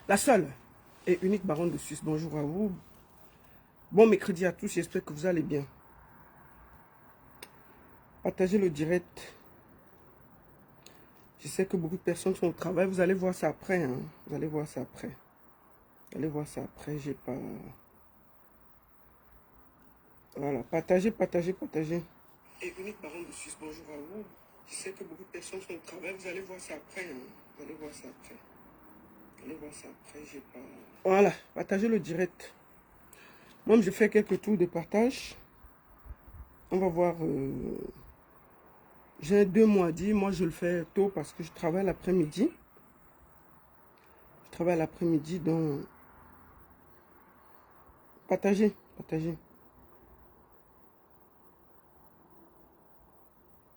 La seule et unique baronne de Suisse. Bonjour à vous. Bon mercredi à tous, j'espère que vous allez bien. Partagez le direct. Je sais que beaucoup de personnes sont au travail. Vous allez voir ça après. Hein. Vous allez voir ça après. Vous allez voir ça après. J'ai pas... Voilà. Partagez, partagez, partagez. Et unique baronne de Suisse. Bonjour à vous. Je sais que beaucoup de personnes sont au travail. Vous allez voir ça après. Hein. Vous allez voir ça après. Vous allez voir ça après. J'ai pas... Voilà. Partagez le direct. Moi, je fais quelques tours de partage. On va voir... J'ai 2 mois dit, moi je le fais tôt parce que je travaille l'après-midi. Je travaille l'après-midi, donc partagez, partagez.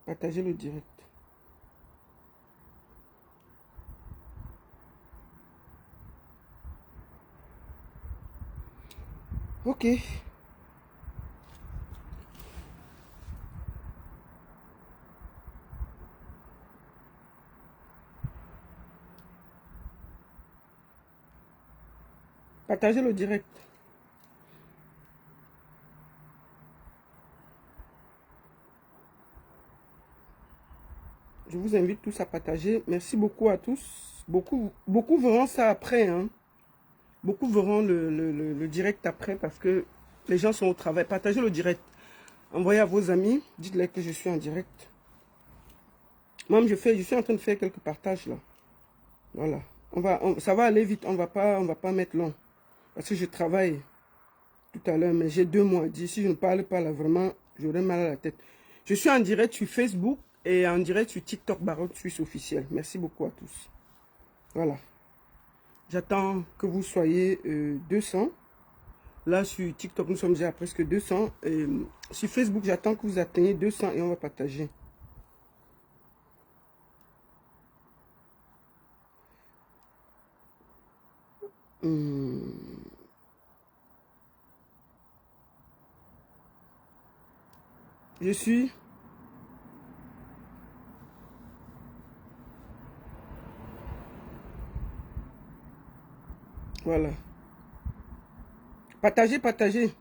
Partagez le direct. Ok. Partagez le direct. Je vous invite tous à partager. Merci beaucoup à tous. Beaucoup verront ça après. Hein. Beaucoup verront le direct après parce que les gens sont au travail. Partagez le direct. Envoyez à vos amis. Dites-leur que je suis en direct. Même je suis en train de faire quelques partages là. Voilà. Ça va aller vite. On va pas mettre long. Parce que je travaille tout à l'heure, mais j'ai 2 mois dit. Si je ne parle pas là, vraiment, j'aurai mal à la tête. Je suis en direct sur Facebook et en direct sur TikTok Baronne Suisse officiel. Merci beaucoup à tous. Voilà. J'attends que vous soyez 200. Là, sur TikTok, nous sommes déjà à presque 200. Sur Facebook, j'attends que vous atteigniez 200 et on va partager. Je suis... Voilà. Partagez, partagez.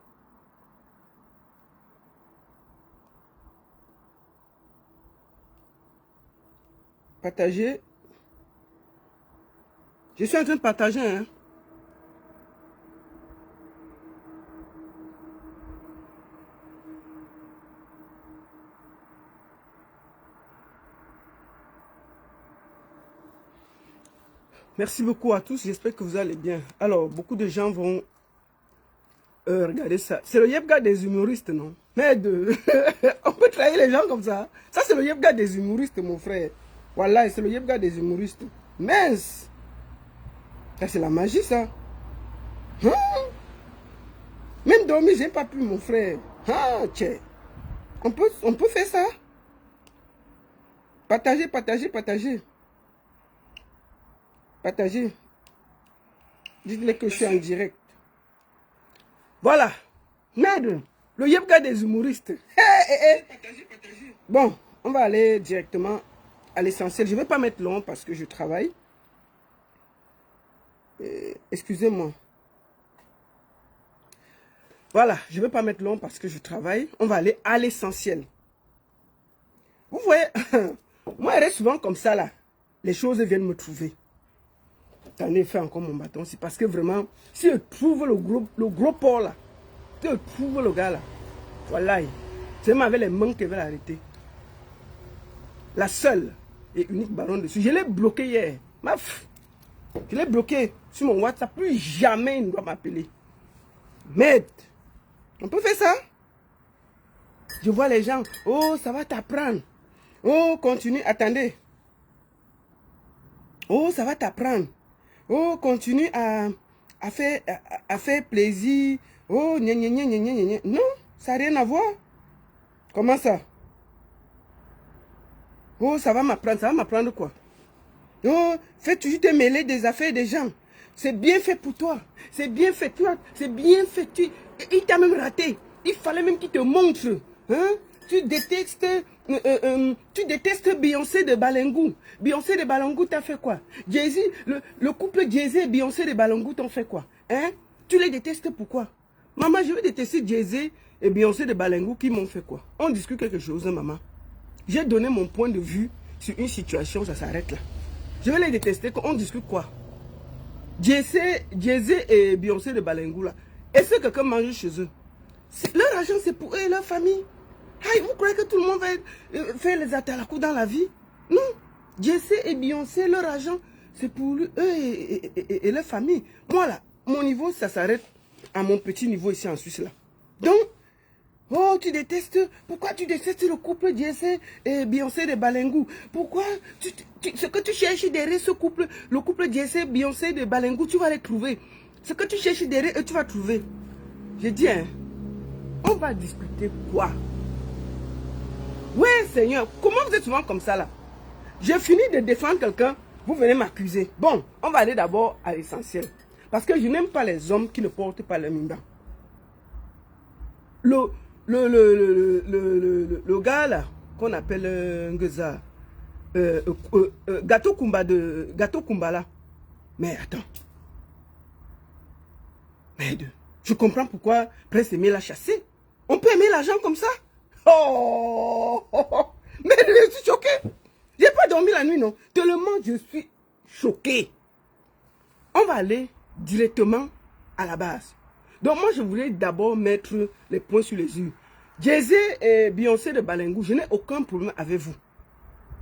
Partagez. Je suis en train de partager, hein. Merci beaucoup à tous, j'espère que vous allez bien. Alors, beaucoup de gens vont regarder ça. C'est le Yebga des humoristes, non? Merde, on peut trahir les gens comme ça. Ça, c'est le Yebga des humoristes, mon frère. Voilà, c'est le Yebga des humoristes. Mince! Ça, c'est la magie, ça. Hein? Même dormir, j'ai pas pu, mon frère. Ah, tiens. On peut faire ça? Partagez, partagez, partagez. Partagez. Dites-les que je suis en direct. Voilà. Merde. Le Yebga des humoristes. Partagez, partagez. Bon, on va aller directement à l'essentiel. Je ne vais pas mettre long parce que je travaille. Excusez-moi. Voilà, je ne vais pas mettre long parce que je travaille. On va aller à l'essentiel. Vous voyez, moi, je reste souvent comme ça, là. Les choses viennent me trouver. J'en ai fait encore mon bâton. C'est parce que vraiment, si je trouve le gros porc, là, si je trouve le gars, là, voilà, c'est même avec les mains qui veulent l'arrêter. La seule et unique baronne dessus. Je l'ai bloqué hier. Je l'ai bloqué sur mon WhatsApp. Plus jamais il ne doit m'appeler. Merde. On peut faire ça? Je vois les gens. Oh, ça va t'apprendre. Oh, continue. Attendez. Oh, ça va t'apprendre. Oh, continue à faire plaisir. Oh, gna gna gna gna gna gna. Non, ça n'a rien à voir. Comment ça? Oh, ça va m'apprendre. Ça va m'apprendre quoi? Oh, fais toujours te mêler des affaires des gens. C'est bien fait pour toi. C'est bien fait, toi. C'est bien fait. Il t'a même raté. Il fallait même qu'il te montre. Hein? tu détestes Beyoncé de Balangou. Beyoncé de Balangou t'as fait quoi? Jay-Z, le couple Jay-Z et Beyoncé de Balangou t'ont fait quoi? Hein? Tu les détestes pourquoi? Maman, je vais détester Jay-Z et Beyoncé de Balangou qui m'ont fait quoi? On discute quelque chose, hein, maman. J'ai donné mon point de vue sur une situation, ça s'arrête là. Je vais les détester, on discute quoi? Jay-Z et Beyoncé de Balangou là. Est-ce que quelqu'un mange chez eux? Leur argent c'est pour eux et leur famille. Hey, vous croyez que tout le monde va faire les atalakou dans la vie? Non. Jay-Z et Beyoncé, leur argent c'est pour eux et leur famille. Moi là, mon niveau ça s'arrête à mon petit niveau ici en Suisse là. Donc, oh, tu détestes, pourquoi tu détestes le couple Jay-Z et Beyoncé de Balangou? Pourquoi ce que tu cherches derrière ce couple, le couple Jay-Z, Beyoncé de Balangou, tu vas les trouver. Ce que tu cherches derrière eux, tu vas trouver. Je dis, hein, on va discuter quoi? Oui, Seigneur, comment vous êtes souvent comme ça là? J'ai fini de défendre quelqu'un, vous venez m'accuser. Bon, on va aller d'abord à l'essentiel. Parce que je n'aime pas les hommes qui ne portent pas le mimba. Le gars là, qu'on appelle Ngeza, Gâteau Kumba là. Mais attends. Merde. Je comprends pourquoi Prince Aimé l'a chassé. On peut aimer l'argent comme ça? Oh, mais je suis choqué. J'ai pas dormi la nuit, non. Tellement je suis choqué. On va aller directement à la base. Donc moi, je voulais d'abord mettre les points sur les i. Jay-Z et Beyoncé de Balangou, je n'ai aucun problème avec vous.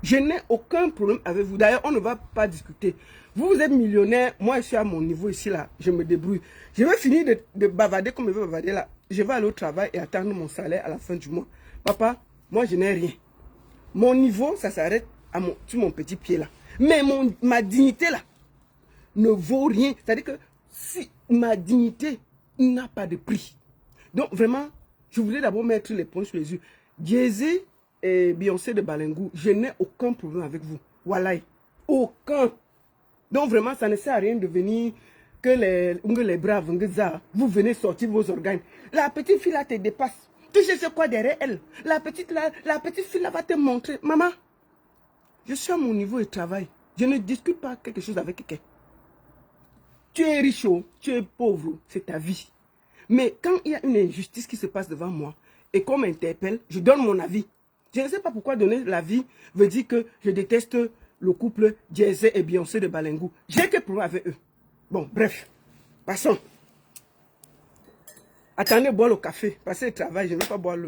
Je n'ai aucun problème avec vous. D'ailleurs, on ne va pas discuter. Vous, vous êtes millionnaire. Moi, je suis à mon niveau ici, là. Je me débrouille. Je vais finir de bavarder comme je vais bavarder là. Je vais aller au travail et attendre mon salaire à la fin du mois. Papa, moi, je n'ai rien. Mon niveau, ça s'arrête sur mon petit pied là. Mais ma dignité là ne vaut rien. C'est-à-dire que si ma dignité n'a pas de prix. Donc, vraiment, je voulais d'abord mettre les points sur les yeux. Jay-Z et Beyoncé de Balangou, je n'ai aucun problème avec vous. Voilà. Aucun. Donc, vraiment, ça ne sert à rien de venir que les braves, vous venez sortir vos organes. La petite fille là te dépasse. Tu sais quoi derrière elle? La petite fille là va te montrer. Maman, je suis à mon niveau de travail. Je ne discute pas quelque chose avec quelqu'un. Tu es riche ou tu es pauvre, c'est ta vie. Mais quand il y a une injustice qui se passe devant moi et qu'on m'interpelle, je donne mon avis. Je ne sais pas pourquoi donner l'avis veut dire que je déteste le couple Jay-Z et Beyoncé de Balangou. J'ai que problème avec eux. Bon, bref, passons. Attendez, boire le café. Passez le travail, je ne vais pas boire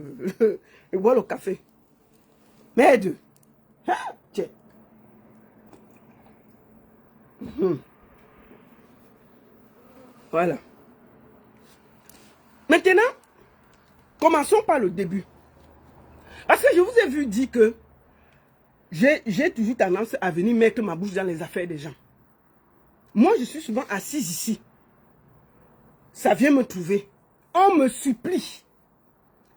boire le café. Merde. Ah, tiens. Voilà. Maintenant, commençons par le début. Parce que je vous ai vu dire que j'ai toujours tendance à venir mettre ma bouche dans les affaires des gens. Moi, je suis souvent assise ici. Ça vient me trouver. On me supplie.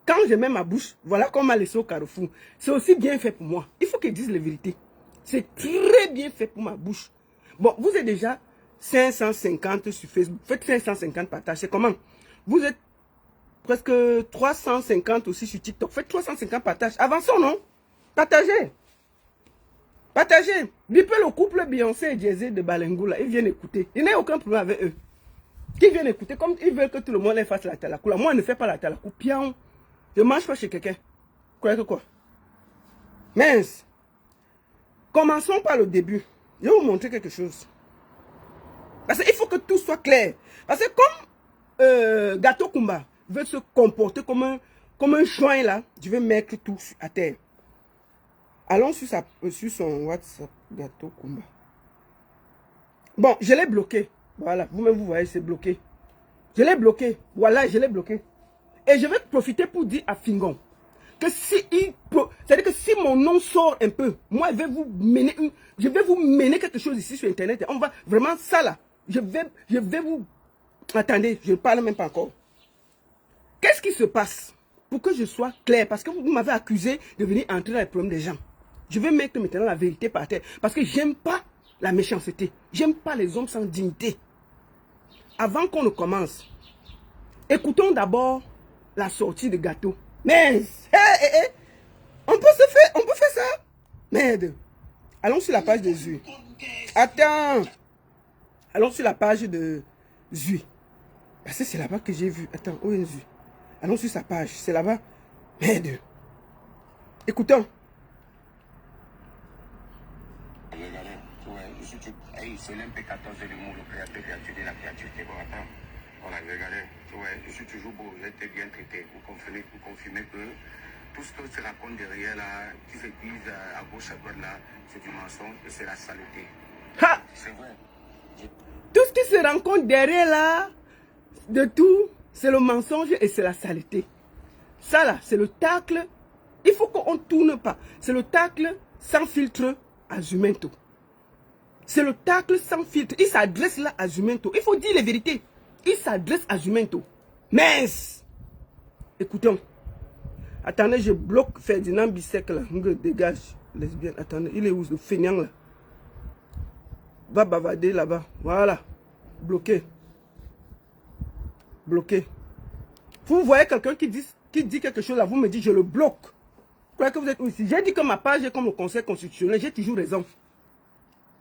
Quand je mets ma bouche, voilà qu'on m'a laissé au carrefour. C'est aussi bien fait pour moi. Il faut qu'ils disent la vérité. C'est très bien fait pour ma bouche. Bon, vous êtes déjà 550 sur Facebook. Faites 550 partages. C'est comment? Vous êtes presque 350 aussi sur TikTok. Faites 350 partages. Avançons, non? Partagez. Partagez. Bipez le couple Beyoncé et Jay-Z de Balangou là. Ils viennent écouter. Il n'y a aucun problème avec eux. Qui viennent écouter comme ils veulent que tout le monde les fasse la talakou. Moi, je ne fais pas la talakou. Pion. Je ne mange pas chez quelqu'un. Quoi que quoi? Mince. Commençons par le début. Je vais vous montrer quelque chose. Parce qu'il faut que tout soit clair. Parce que comme Gâteau Kumba veut se comporter comme un joint là, je vais mettre tout à terre. Allons sur son WhatsApp, Gâteau Kumba. Bon, je l'ai bloqué. Voilà, vous-même vous voyez, c'est bloqué. Je l'ai bloqué. Voilà, je l'ai bloqué. Et je vais profiter pour dire à Fingon que c'est-à-dire que si mon nom sort un peu, moi je vais vous mener quelque chose ici sur internet. On va vraiment ça là. Je vais vous. Attendez, je ne parle même pas encore. Qu'est-ce qui se passe? Pour que je sois clair, parce que vous m'avez accusé de venir entrer dans les problèmes des gens. Je vais mettre maintenant la vérité par terre. Parce que j'aime pas la méchanceté. J'aime pas les hommes sans dignité. Avant qu'on ne commence, écoutons d'abord la sortie de Gâteau. Mais, on peut faire ça. Merde. Allons sur la page de Zui. Attends. Allons sur la page de Zui. Parce que c'est là-bas que j'ai vu. Attends, où est Zui? Allons sur sa page. C'est là-bas. Merde. Écoutons. C'est l'MP14 de l'humour, le créateur qui a tué la créaturité. Bon, attends. Voilà, regardez. Ouais, je suis toujours beau. J'ai été bien traité. Vous confirmez que tout ce que se raconte derrière là, qui se disent à gauche, à droite là, c'est du mensonge et c'est la saleté. Ha! C'est vrai. Tout ce qui se rencontre derrière là, de tout, c'est le mensonge et c'est la saleté. Ça là, c'est le tacle. Il faut qu'on ne tourne pas. C'est le tacle sans filtre à Jumento. C'est le tacle sans filtre. Il s'adresse là à Jumento. Il faut dire les vérités. Il s'adresse à Jumento. Mince. Écoutons. Attendez, je bloque Ferdinand Bissek là. Dégage, lesbienne. Attendez, il est où le feignant là? Va bavader là-bas. Voilà. Bloqué. Bloqué. Vous voyez quelqu'un qui dit quelque chose là, vous me dites je le bloque. Vous croyez que vous êtes ici? J'ai dit que ma page est comme le Conseil constitutionnel. J'ai toujours raison.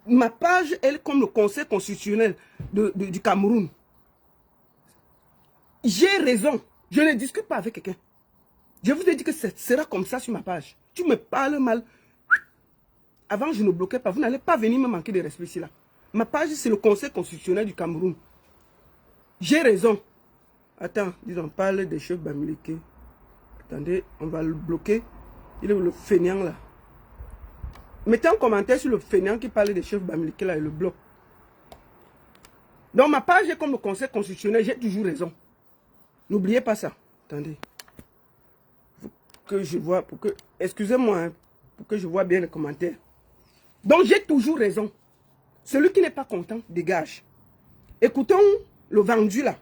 Ma page est comme le Conseil constitutionnel du Cameroun. J'ai raison. Je ne discute pas avec quelqu'un. Je vous ai dit que ce sera comme ça sur ma page. Tu me parles mal. Avant, je ne bloquais pas. Vous n'allez pas venir me manquer de respect ici là. Ma page, c'est le Conseil constitutionnel du Cameroun. J'ai raison. Attends, disons, on parle des chefs Bamileke. Attendez, on va le bloquer. Il est le feignant là. Mettez un commentaire sur le feignant qui parle des chefs Bamileke là et le bloque. Donc ma page est comme le Conseil constitutionnel, j'ai toujours raison. N'oubliez pas ça. Attendez. Pour que je vois, excusez-moi, hein, pour que je vois bien les commentaires. Donc j'ai toujours raison. Celui qui n'est pas content, dégage. Écoutons le vendu là.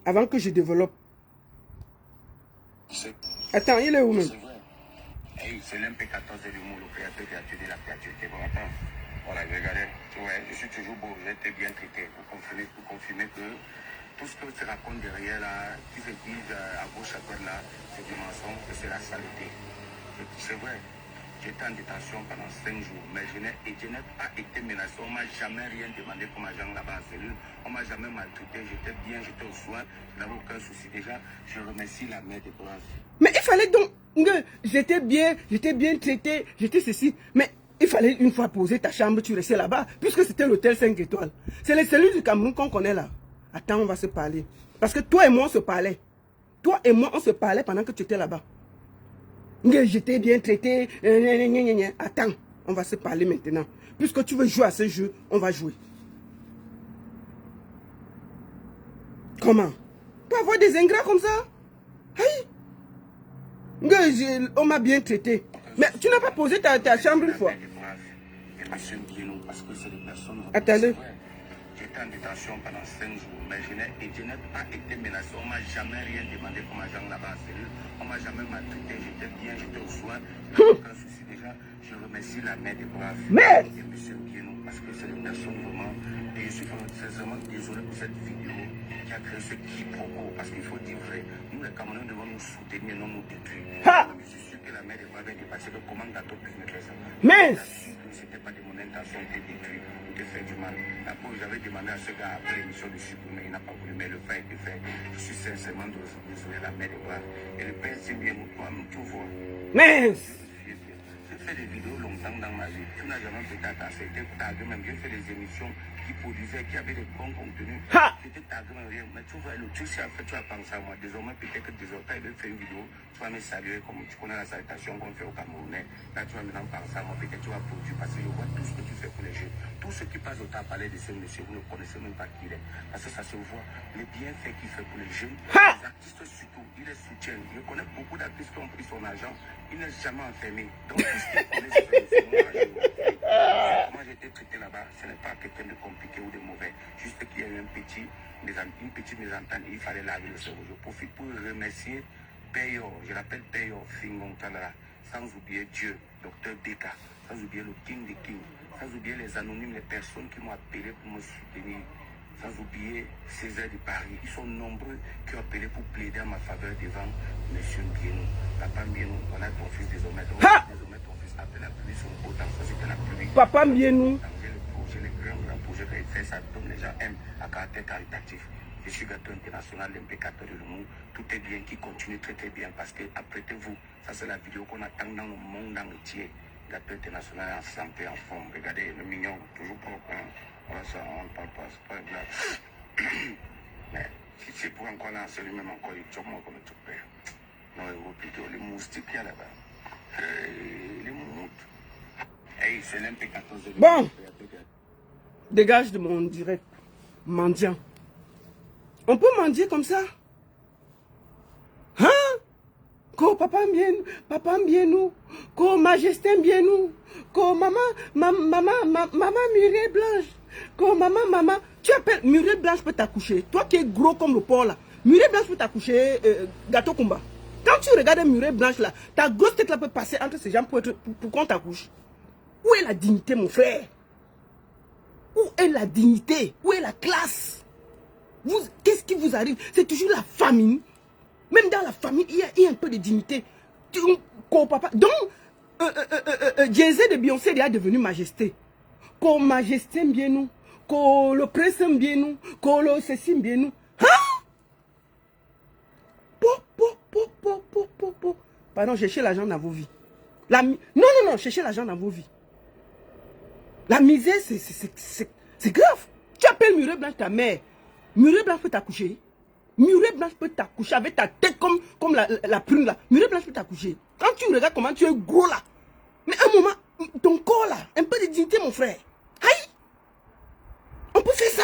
Avant que je développe. Attends, il est où même? C'est l'MP14 de l'humour, le créateur qui a tué la créaturité. Bon, attends. Voilà, regardez. Ouais, je suis toujours beau. J'ai été bien traité. Vous confirmez que tout ce que se raconte derrière là, qui se disent à gauche, à droite là, c'est du mensonge et c'est la saleté. C'est vrai. J'étais en détention pendant 5 jours, mais je n'ai pas été menacé. On ne m'a jamais rien demandé comme agent là-bas en cellule. On ne m'a jamais maltraité. J'étais bien, j'étais au soin. Je n'avais aucun souci. Déjà, je remercie la mère de Blanche. Mais il fallait donc... J'étais bien traité, j'étais ceci. Mais il fallait une fois poser ta chambre, tu restais là-bas, puisque c'était l'hôtel 5 étoiles. C'est les cellules du Cameroun qu'on connaît là. Attends, on va se parler. Parce que toi et moi, on se parlait. Toi et moi, on se parlait pendant que tu étais là-bas. J'étais bien traité. Attends, on va se parler maintenant. Puisque tu veux jouer à ce jeu, on va jouer. Comment? Tu peux avoir des ingrats comme ça? Aïe! On m'a bien traité. Mais tu n'as pas posé ta chambre une fois. Attendez. J'étais en détention pendant 5 jours, mais je n'ai pas été menacé. On ne m'a jamais rien demandé comme agent là-bas en cellule. On ne m'a jamais maltraité. J'étais bien, j'étais au soin. Aucun souci déjà. Je remercie la mère des braves. Mais et M. Guénou, parce que c'est une personne vraiment. Et je suis sincèrement désolé pour cette vidéo qui a créé ce quiproquo. Parce qu'il faut dire vrai. Nous, les Camerounais, devons nous soutenir, non nous détruire. Je suis sûr que la mère des braves est dépassée de comment gâteau puisse me faire ça. Mais c'était pas de mon intention de détruire ou de faire du mal. La pauvre, j'avais demandé à ce gars après l'émission de supprimer, il n'a pas voulu, mais le fait a été fait. Je suis sincèrement désolé, la mère de voir. Et le père, c'est bien, tout voir. Mais j'ai fait des vidéos longtemps dans ma vie. Tu n'as jamais peut-être accepté, tagué même. J'ai fait des émissions qui produisaient, qui avaient des bons contenus. J'étais tagué même rien. Mais tu vois, le truc, c'est après, tu as pensé à moi. Désormais, peut-être que désormais, il veut faire une vidéo. Tu vas me saluer comme tu connais la salutation qu'on fait au Camerounais. Là, tu vas maintenant penser à moi. Peut-être tu vas produire parce que je vois tout ce que tu fais pour les jeunes. Tous ceux qui passent au temps à parler de ce monsieur, vous ne connaissez même pas qui il est. Parce que ça se voit. Les bienfaits qu'il fait pour les jeunes, les artistes surtout, il les soutient. Je connais beaucoup d'artistes qui ont pris son argent. Il n'est jamais enfermé. Donc, tout ce qu'il connaît, c'est moi, j'ai été traité là-bas. Ce n'est pas quelqu'un de compliqué ou de mauvais. Juste qu'il y a eu une petite mésentente. Il fallait laver le cerveau. Je profite pour remercier Payor. Je l'appelle Payor Fingon Talara. Sans oublier Dieu, Docteur Deka. Sans oublier le King des Kings. Sans oublier les anonymes, les personnes qui m'ont appelé pour me soutenir. sans oublier Césaire de Paris. Ils sont nombreux qui ont appelé pour plaider en ma faveur devant M. Mbienou. Papa Mbienou, voilà ton fils désormais. Donc, désormais ton fils appelle la pluie sur autant ça c'était la pluie. Papa Mbienou. Le projet, le grand projet qu'il fait, ça donne les gens aiment à caractère caritatif. Je suis gâteau international, l'impeccable de l'humour. Tout est bien, qui continue très très bien parce que apprêtez-vous, ça c'est la vidéo qu'on attend dans le monde entier. Gâteau international en santé, en forme. Regardez le mignon, toujours propre. Hein. Voilà ça, on ne parle pas, c'est pas grave. Mais si c'est pour encore lancer lui-même encore, il choque moi comme tout père. Non, il vaut plutôt les moustiques qu'il y a là-bas. Les moumoutes. Hey, c'est l'MP14 de Bon, dégage de mon direct, mendiant. On peut mendier comme ça? Hein? Ko papa Mbienou, ko majesté Mbienou, ko maman Murée Blanche, ko maman, tu appelles Murée Blanche peut t'accoucher. Toi qui es gros comme le porc là, Murée Blanche peut t'accoucher, gâteau combat. Quand tu regardes Murée Blanche là, ta grosse tête là peut passer entre ses jambes pour qu'on t'accouche. Où est la dignité mon frère? Où est la dignité? Où est la classe? Qu'est-ce qui vous arrive? C'est toujours la famine. Même dans la famille, il y a un peu de dignité. Donc, Jay-Z de Beyoncé est devenu majesté. Ko majesté Mbienou, ko le prince Mbienou, ko le ceci Mbienou. Hein? Pardon, cherchez l'argent dans vos vies. Non, cherchez l'argent dans vos vies. La misère, c'est grave. Tu appelles Murée Blanche ta mère. Murée Blanche peut t'accoucher. Murée Blanche peut t'accoucher avec ta tête comme la prune là. Murée Blanche peut t'accoucher. Quand tu regardes comment tu es gros là. Mais un moment, ton corps là, un peu de dignité mon frère. Aïe! On peut faire ça?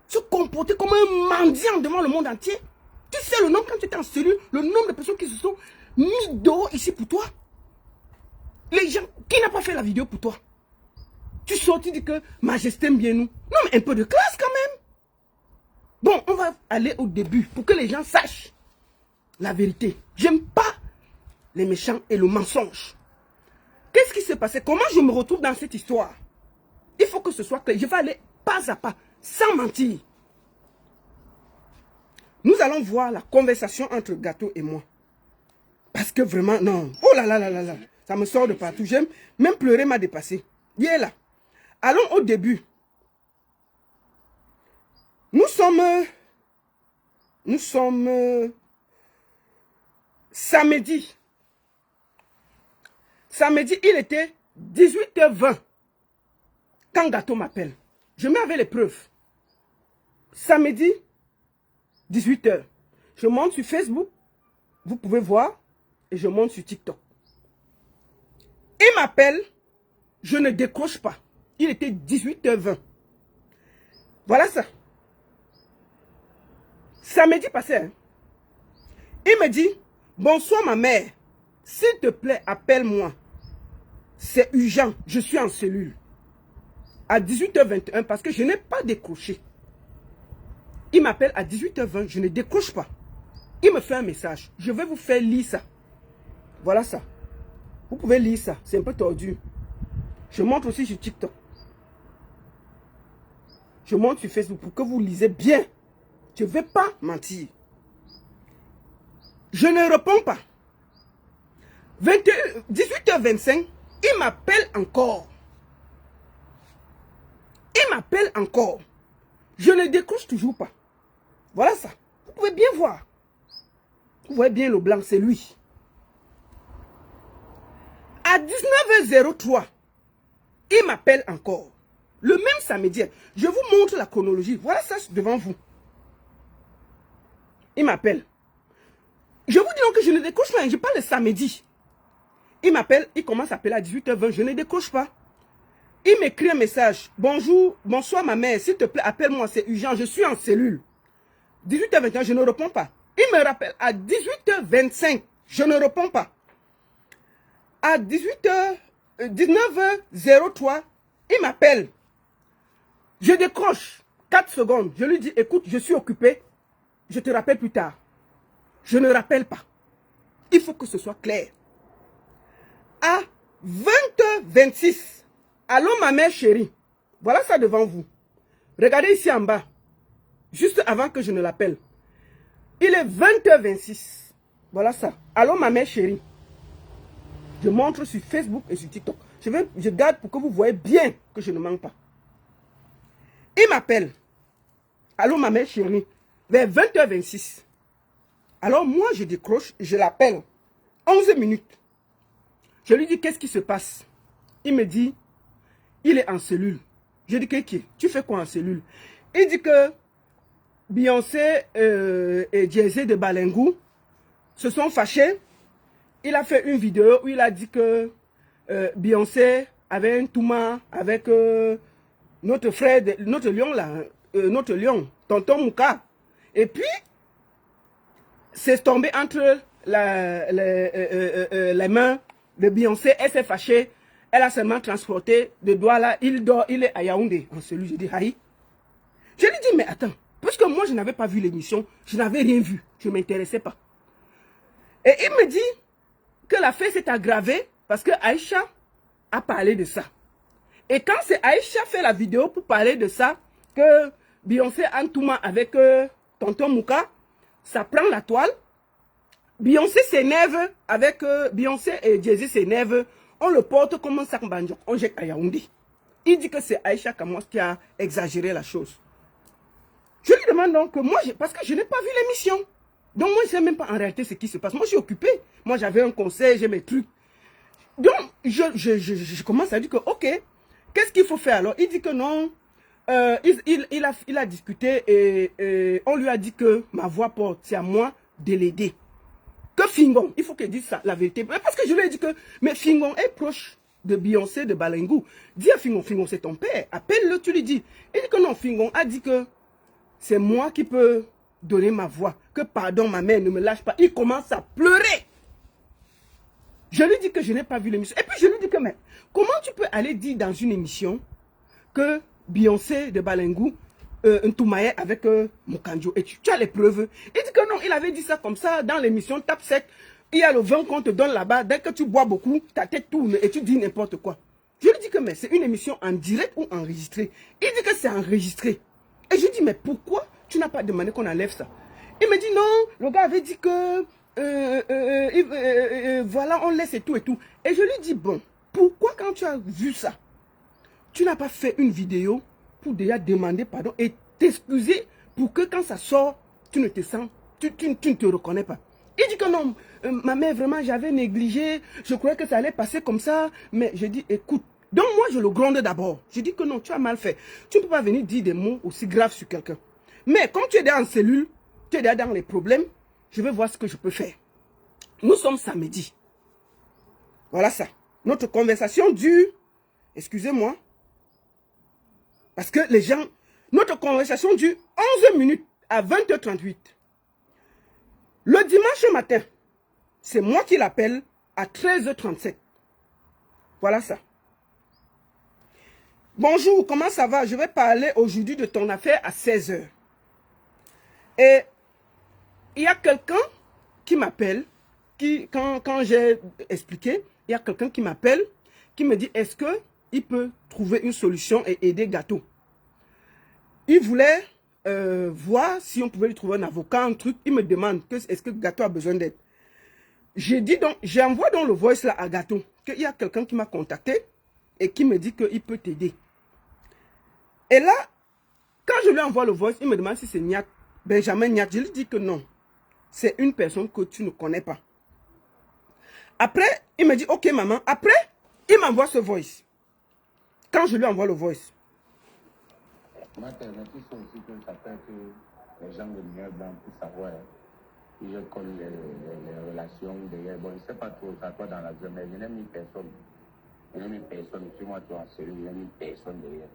Se comporter comme un mendiant devant le monde entier. Tu sais le nombre quand tu étais en cellule, le nombre de personnes qui se sont mis dehors ici pour toi. Les gens, qui n'a pas fait la vidéo pour toi? Tu sors, tu dis que majesté Mbienou. Non mais un peu de classe quand même. Bon, on va aller au début pour que les gens sachent la vérité. J'aime pas les méchants et le mensonge. Qu'est-ce qui s'est passé? Comment je me retrouve dans cette histoire? Il faut que ce soit clair. Je vais aller pas à pas, sans mentir. Nous allons voir la conversation entre Gâteau et moi. Parce que vraiment, non. Oh là là là là là. Ça me sort de partout. J'aime même pleurer m'a dépassé. Il est là. Allons au début. Nous sommes samedi. Samedi, il était 18h20 quand Gâteau m'appelle. Je mets avec les preuves. Samedi, 18h. Je monte sur Facebook, vous pouvez voir, et je monte sur TikTok. Il m'appelle, je ne décroche pas. Il était 18h20. Voilà ça. Samedi passé, hein. Il me dit, bonsoir ma mère, s'il te plaît, appelle-moi. C'est urgent, je suis en cellule. À 18h21, parce que je n'ai pas décroché. Il m'appelle à 18h20, je ne décroche pas. Il me fait un message, je vais vous faire lire ça. Voilà ça. Vous pouvez lire ça, c'est un peu tordu. Je montre aussi sur TikTok. Je montre sur Facebook pour que vous lisez bien. Je ne vais pas mentir. Je ne réponds pas. 18h25, il m'appelle encore. Il m'appelle encore. Je ne décroche toujours pas. Voilà ça. Vous pouvez bien voir. Vous voyez bien le blanc, c'est lui. À 19h03, il m'appelle encore. Le même samedi. Je vous montre la chronologie. Voilà ça devant vous. Il m'appelle. Je vous dis donc que je ne décroche pas. Je parle le samedi. Il m'appelle. Il commence à appeler à 18h20. Je ne décroche pas. Il m'écrit un message. Bonjour, bonsoir ma mère. S'il te plaît, appelle-moi. C'est urgent. Je suis en cellule. 18h21, je ne réponds pas. Il me rappelle à 18h25. Je ne réponds pas. À 19h03, il m'appelle. Je décroche. 4 secondes. Je lui dis, écoute, je suis occupé. Je te rappelle plus tard. Je ne rappelle pas. Il faut que ce soit clair. À 20h26. Allô ma mère chérie. Voilà ça devant vous. Regardez ici en bas. juste avant que je ne l'appelle. Il est 20h26. Voilà ça. Allô, ma mère chérie. Je montre sur Facebook et sur TikTok. Je garde pour que vous voyez bien que je ne manque pas. Il m'appelle. Allô, ma mère chérie. Vers 20h26. Alors moi, je décroche, je l'appelle. 11 minutes. Je lui dis, qu'est-ce qui se passe? Il me dit, il est en cellule. Je dis, Kéké, tu fais quoi en cellule? Il dit que Beyoncé et Jay-Z de Balengou se sont fâchés. Il a fait une vidéo où il a dit que Beyoncé avait un touma avec notre frère, notre lion là, notre lion, tonton Mouka. Et puis, c'est tombé entre les mains de Beyoncé. Elle s'est fâchée. Elle a seulement transporté de Douala. Il dort, il est à Yaoundé. En celui, je dis, aïe. Je lui dis, mais attends, parce que moi, je n'avais pas vu l'émission. Je n'avais rien vu. Je ne m'intéressais pas. Et il me dit que l'affaire s'est aggravée parce que Aïcha a parlé de ça. Et quand c'est Aïcha fait la vidéo pour parler de ça, que Beyoncé a un touma avec tonton Mouka, ça prend la toile. Beyoncé s'énerve avec Beyoncé et Jay-Z s'énerve. On le porte comme un sac banjo. On jette à Yaoundé. Il dit que c'est Aïcha Kamos qui a exagéré la chose. Je lui demande donc que moi, parce que je n'ai pas vu l'émission. Donc moi, je ne sais même pas en réalité ce qui se passe. Moi, je suis occupé. Moi, j'avais un conseil, j'ai mes trucs. Donc, je commence à dire que, ok, qu'est-ce qu'il faut faire alors? Il dit que non. Il a discuté et on lui a dit que ma voix porte, c'est à moi de l'aider. Que Fingon, il faut qu'il dise ça, la vérité. Parce que je lui ai dit que, mais Fingon est proche de Beyoncé, de Balengou. Dis à Fingon, Fingon c'est ton père, appelle-le, tu lui dis. Il dit que non, Fingon a dit que c'est moi qui peux donner ma voix. Que pardon, ma mère, ne me lâche pas. Il commence à pleurer. Je lui dis que je n'ai pas vu l'émission. Et puis je lui dis que, mais comment tu peux aller dire dans une émission que Beyoncé de Balengou un toumaïe avec Mokanjo et tu as les preuves. Il dit que non, il avait dit ça comme ça dans l'émission Tape Sec. Il y a le vin qu'on te donne là-bas. Dès que tu bois beaucoup, ta tête tourne et tu dis n'importe quoi. Je lui dis que mais c'est une émission en direct ou enregistrée. Il dit que c'est enregistré. Et je lui dis mais pourquoi tu n'as pas demandé qu'on enlève ça? Il me dit non, le gars avait dit que voilà, on laisse et tout et tout. Et je lui dis bon, pourquoi quand tu as vu ça, tu n'as pas fait une vidéo pour déjà demander pardon et t'excuser pour que quand ça sort, tu ne te sens, tu ne te reconnais pas. Il dit que non, ma mère, vraiment, j'avais négligé, je croyais que ça allait passer comme ça, mais je dis, écoute, donc moi, je le gronde d'abord. Je dis que non, tu as mal fait. Tu ne peux pas venir dire des mots aussi graves sur quelqu'un. Mais comme tu es déjà en cellule, tu es déjà dans les problèmes, je vais voir ce que je peux faire. Nous sommes samedi. Voilà ça. Notre conversation dure, excusez-moi, parce que les gens, notre conversation dure 11 minutes à 20h38. Le dimanche matin, c'est moi qui l'appelle à 13h37. Voilà ça. Bonjour, comment ça va? Je vais parler aujourd'hui de ton affaire à 16h. Et il y a quelqu'un qui m'appelle, quand j'ai expliqué, il y a quelqu'un qui m'appelle, qui me dit, est-ce qu'il peut trouver une solution et aider Gâteau? Il voulait voir si on pouvait lui trouver un avocat, un truc. Il me demande, est-ce que Gâteau a besoin d'aide? J'ai dit donc, j'envoie dans le voice là à Gâteau, qu'il y a quelqu'un qui m'a contacté et qui me dit qu'il peut t'aider. Et là, quand je lui envoie le voice, il me demande si c'est Niat, Benjamin Niat. Je lui dis que non, c'est une personne que tu ne connais pas. Après, il me dit, ok maman. Après, il m'envoie ce voice. Quand je lui envoie le voice. Moi, c'est aussi que ça fait que les gens de lumière blanc puissent savoir. Je connais les relations derrière. Bon, je ne sais pas trop ça quoi dans la zone, mais je n'ai mis personne. Je n'ai mis personne. Si moi, tu es en série, je n'ai mis personne derrière.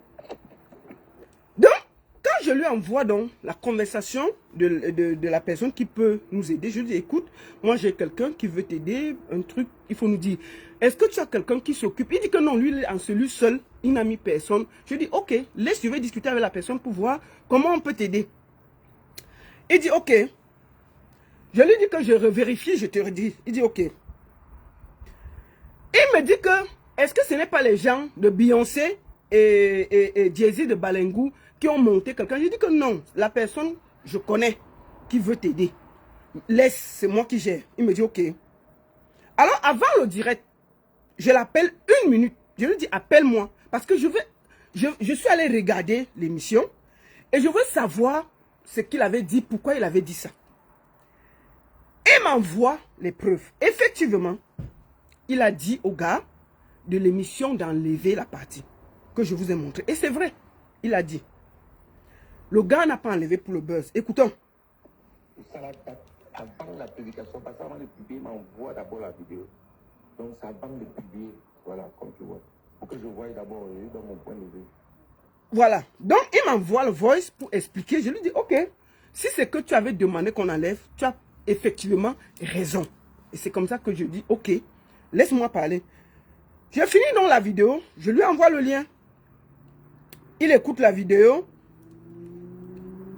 Donc, quand je lui envoie donc la conversation de la personne qui peut nous aider, je lui dis, écoute, moi j'ai quelqu'un qui veut t'aider, un truc, il faut nous dire, est-ce que tu as quelqu'un qui s'occupe? Il dit que non, lui, il est en cellule seul, il n'a mis personne. Je lui dis, ok, laisse, je vais discuter avec la personne pour voir comment on peut t'aider. Il dit, ok. Je lui dis que je vérifie, je te redis. Il dit, ok. Il me dit que, est-ce que ce n'est pas les gens de Beyoncé et Jay-Z de Balengou qui ont monté quelqu'un. J'ai dit que non, la personne, je connais, qui veut t'aider. Laisse, c'est moi qui gère. Il me dit ok. Alors avant le direct, je l'appelle 1 minute. Je lui dis appelle-moi parce que je suis allé regarder l'émission et je veux savoir ce qu'il avait dit, pourquoi il avait dit ça. Il m'envoie les preuves. Effectivement, il a dit au gars de l'émission d'enlever la partie que je vous ai montré. Et c'est vrai, il a dit. Le gars n'a pas enlevé pour le buzz. Écoutons. Avant la publication, parce qu'avant de publier, il m'envoie d'abord la vidéo. Donc c'est avant de publier, voilà, comme tu vois. Pour que je voie d'abord dans mon point de vue. Voilà. Donc il m'envoie le voice pour expliquer. Je lui dis, ok, si c'est que tu avais demandé qu'on enlève, tu as effectivement raison. Et c'est comme ça que je dis, ok, laisse-moi parler. J'ai fini dans la vidéo, je lui envoie le lien. Il écoute la vidéo.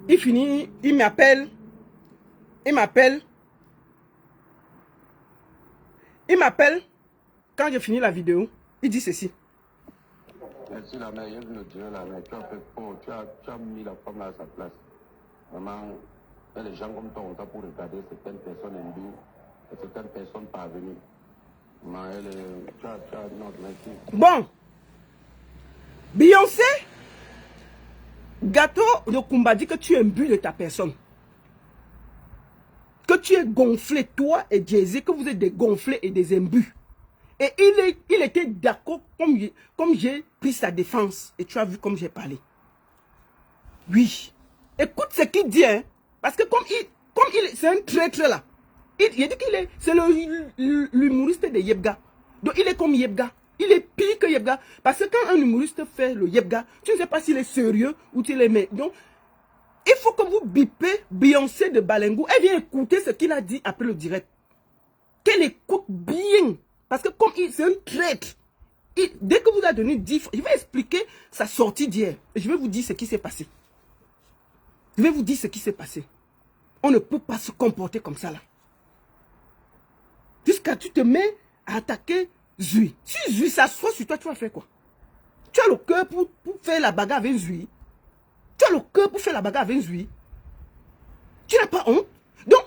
Il finit, il m'appelle. Il m'appelle. Il m'appelle. Quand j'ai fini la vidéo, il dit ceci. Merci la mère, je le dirai la mère. Tu as fait fort, tu as mis la femme à sa place. Maman, il y a des gens comme toi, on t'a pour regarder certaines personnes imbues et certaines personnes parvenues. Maman, tu as, non, merci. Bon. Beyoncé, Gâteau de Kumba dit que tu es imbu de ta personne. Que tu es gonflé, toi et Jay-Z, que vous êtes des gonflés et des imbus. Et il était d'accord comme j'ai pris sa défense. Et tu as vu comme j'ai parlé. Oui. Écoute ce qu'il dit, hein. Parce que comme il c'est un traître là. Il dit c'est l'humoriste de Yebga. Donc il est comme Yebga. Il est pire que Yebga. Parce que quand un humoriste fait le Yebga, tu ne sais pas s'il est sérieux ou s'il est... Donc, il faut que vous bipez Beyoncé de Balengou. Elle vient écouter ce qu'il a dit après le direct. Qu'elle écoute bien. Parce que comme c'est un traître, dès que vous a donné 10 fois, je vais expliquer sa sortie d'hier. Et je vais vous dire ce qui s'est passé. Je vais vous dire ce qui s'est passé. On ne peut pas se comporter comme ça là. Jusqu'à tu te mets à attaquer Zui. Si Zui s'assoit sur toi, tu vas faire quoi? Tu as le cœur pour faire la bagarre avec Zui. Tu as le cœur pour faire la bagarre avec Zui. Tu n'as pas honte? Donc,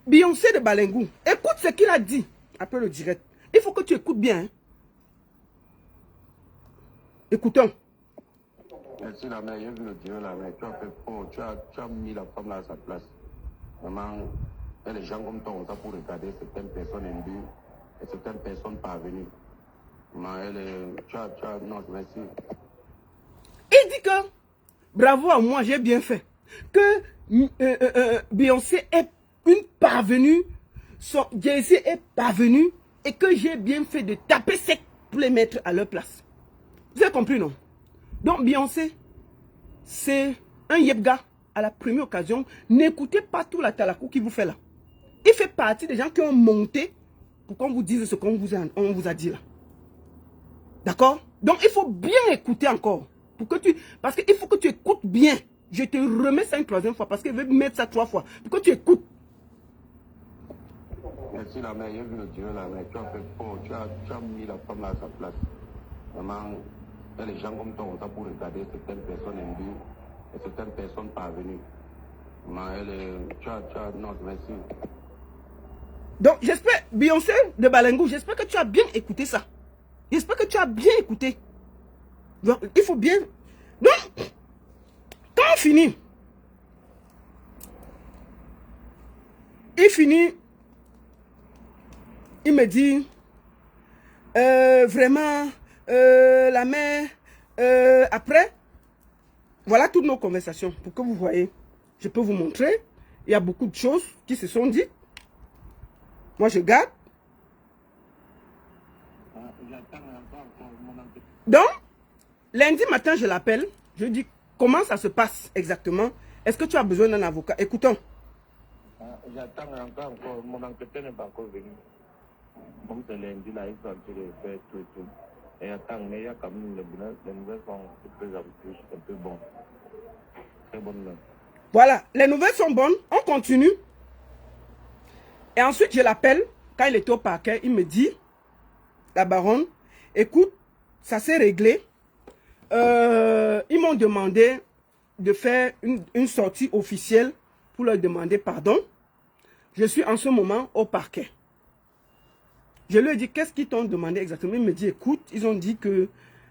Beyoncé de Balengou, écoute ce qu'il a dit après le direct. Il faut que tu écoutes bien. Hein. Écoutons. Merci la mère, je le dirai la mère. Tu as fait fort, tu as mis la femme là à sa place. Maman, il y a des gens comme toi, on t'a pour regarder certaines personnes imbues et certaines personnes parvenues. Maman, tu as, non, merci. Il dit que, bravo à moi, j'ai bien fait. Que Beyoncé est une parvenue, Jay-Z est parvenu et que j'ai bien fait de taper sec pour les mettre à leur place. Vous avez compris, non? Donc Beyoncé, c'est un yebga à la première occasion. N'écoutez pas tout la talakou qu'il vous fait là. Il fait partie des gens qui ont monté pour qu'on vous dise ce qu'on vous a dit là. D'accord? Donc il faut bien écouter encore. Parce qu'il faut que tu écoutes bien. Je te remets ça une troisième fois parce qu'il veut mettre ça 3 fois. Pour que tu écoutes. Merci la mère, je le dirai la mère. Tu as fait fort, tu as mis la femme là à sa place. Maman, il y a des gens comme toi, on t'a pour regarder certaines personnes imbues et certaines personnes parvenues. Maman, tu as, non, merci. Donc j'espère, Beyoncé de Balengou, j'espère que tu as bien écouté ça. J'espère que tu as bien écouté. Donc, il faut bien... Donc, quand on finit, il me dit, vraiment, la mère, après, voilà toutes nos conversations, pour que vous voyez. Je peux vous montrer, il y a beaucoup de choses qui se sont dites. Moi, je garde. Donc, lundi matin, je l'appelle. Je lui dis, comment ça se passe exactement? Est-ce que tu as besoin d'un avocat? Écoutons. J'attends encore, mon enquêteur n'est pas encore venu. Comme c'est lundi, là, il faut faire tout. Et j'attends, mais il y a quand même les nouvelles sont un peu bonnes. Très bonnes. Voilà, les nouvelles sont bonnes. On continue. Et ensuite, je l'appelle. Quand il était au parquet, il me dit, la baronne, écoute, ça s'est réglé. Ils m'ont demandé de faire une sortie officielle pour leur demander pardon. Je suis en ce moment au parquet. Je lui ai dit, qu'est-ce qu'ils t'ont demandé exactement? Il me dit, écoute, ils ont dit que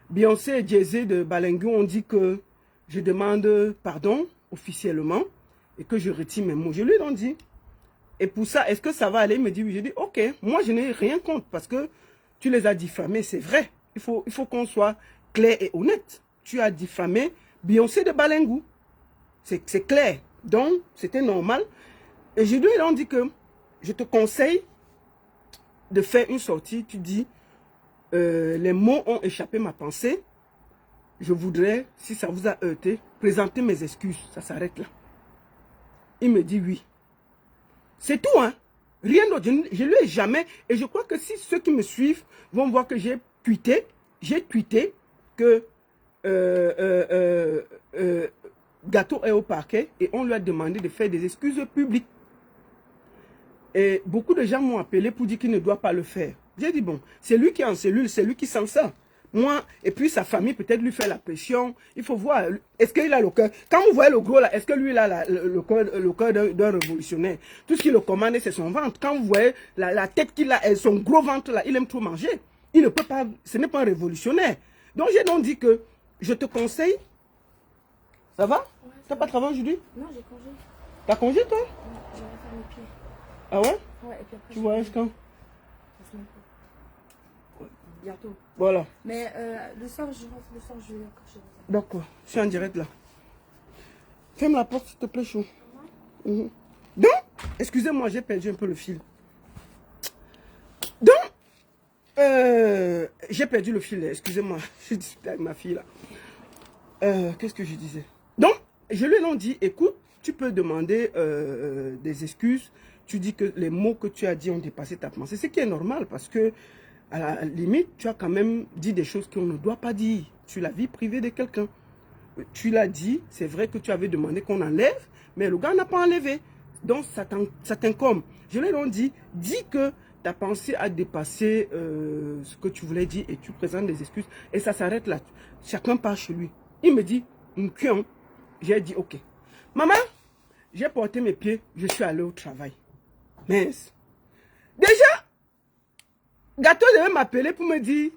Beyoncé et Jay-Z de Balengu ont dit que je demande pardon officiellement et que je retire mes mots. Je lui ai dit, et pour ça, est-ce que ça va aller? Il me dit, oui. J'ai dit, ok, moi je n'ai rien contre parce que tu les as diffamés, c'est vrai. Il faut qu'on soit clair et honnête. Tu as diffamé Beyoncé de Balengu. C'est clair. Donc, c'était normal. Et je lui ai dit que je te conseille de faire une sortie. Tu dis, les mots ont échappé ma pensée. Je voudrais, si ça vous a heurté, présenter mes excuses. Ça s'arrête là. Il me dit oui. C'est tout, hein. Rien d'autre. Je ne lui ai jamais. Et je crois que si ceux qui me suivent vont voir que j'ai tweeté que Gâteau est au parquet et on lui a demandé de faire des excuses publiques. Et beaucoup de gens m'ont appelé pour dire qu'il ne doit pas le faire. J'ai dit, bon, c'est lui qui est en cellule, c'est lui qui sent ça. Moi, et puis sa famille peut-être lui fait la pression. Il faut voir, est-ce qu'il a le cœur? Quand vous voyez le gros là, est-ce que lui il a le cœur d'un révolutionnaire? Tout ce qui le commande, c'est son ventre. Quand vous voyez la tête qu'il a et son gros ventre là, il aime trop manger. Il ne peut pas, ce n'est pas un révolutionnaire. Donc j'ai donc dit que je te conseille. Ça va? Ouais, t'as pas travaillé aujourd'hui? Non, j'ai congé. T'as congé toi? Ouais, je vais faire mes pieds. Ah ouais? Ouais, et puis après. Tu voyages quand? La semaine prochaine. Bientôt. Voilà. Mais le soir, je rentre, le soir, je vais encore chez vous. D'accord, je suis en direct là. Ferme la porte s'il te plaît, chaud. Donc, excusez-moi, j'ai perdu un peu le fil. Donc, j'ai perdu le fil, excusez-moi, j'ai discuté avec ma fille là. Qu'est-ce que je disais? Donc, je lui ai dit, écoute, tu peux demander des excuses. Tu dis que les mots que tu as dit ont dépassé ta pensée. Ce qui est normal parce que, à la limite, tu as quand même dit des choses qu'on ne doit pas dire sur la vie privée de quelqu'un. Tu l'as dit, c'est vrai que tu avais demandé qu'on enlève, mais le gars n'a pas enlevé. Donc, ça t'incombe. Je lui ai dit, dis que ta pensée a dépassé ce que tu voulais dire et tu présentes des excuses. Et ça s'arrête là. Chacun part chez lui. Il me dit, j'ai dit, ok. Maman, j'ai porté mes pieds, je suis allé au travail. Mince. Déjà, Gâteau devait m'appeler pour me dire,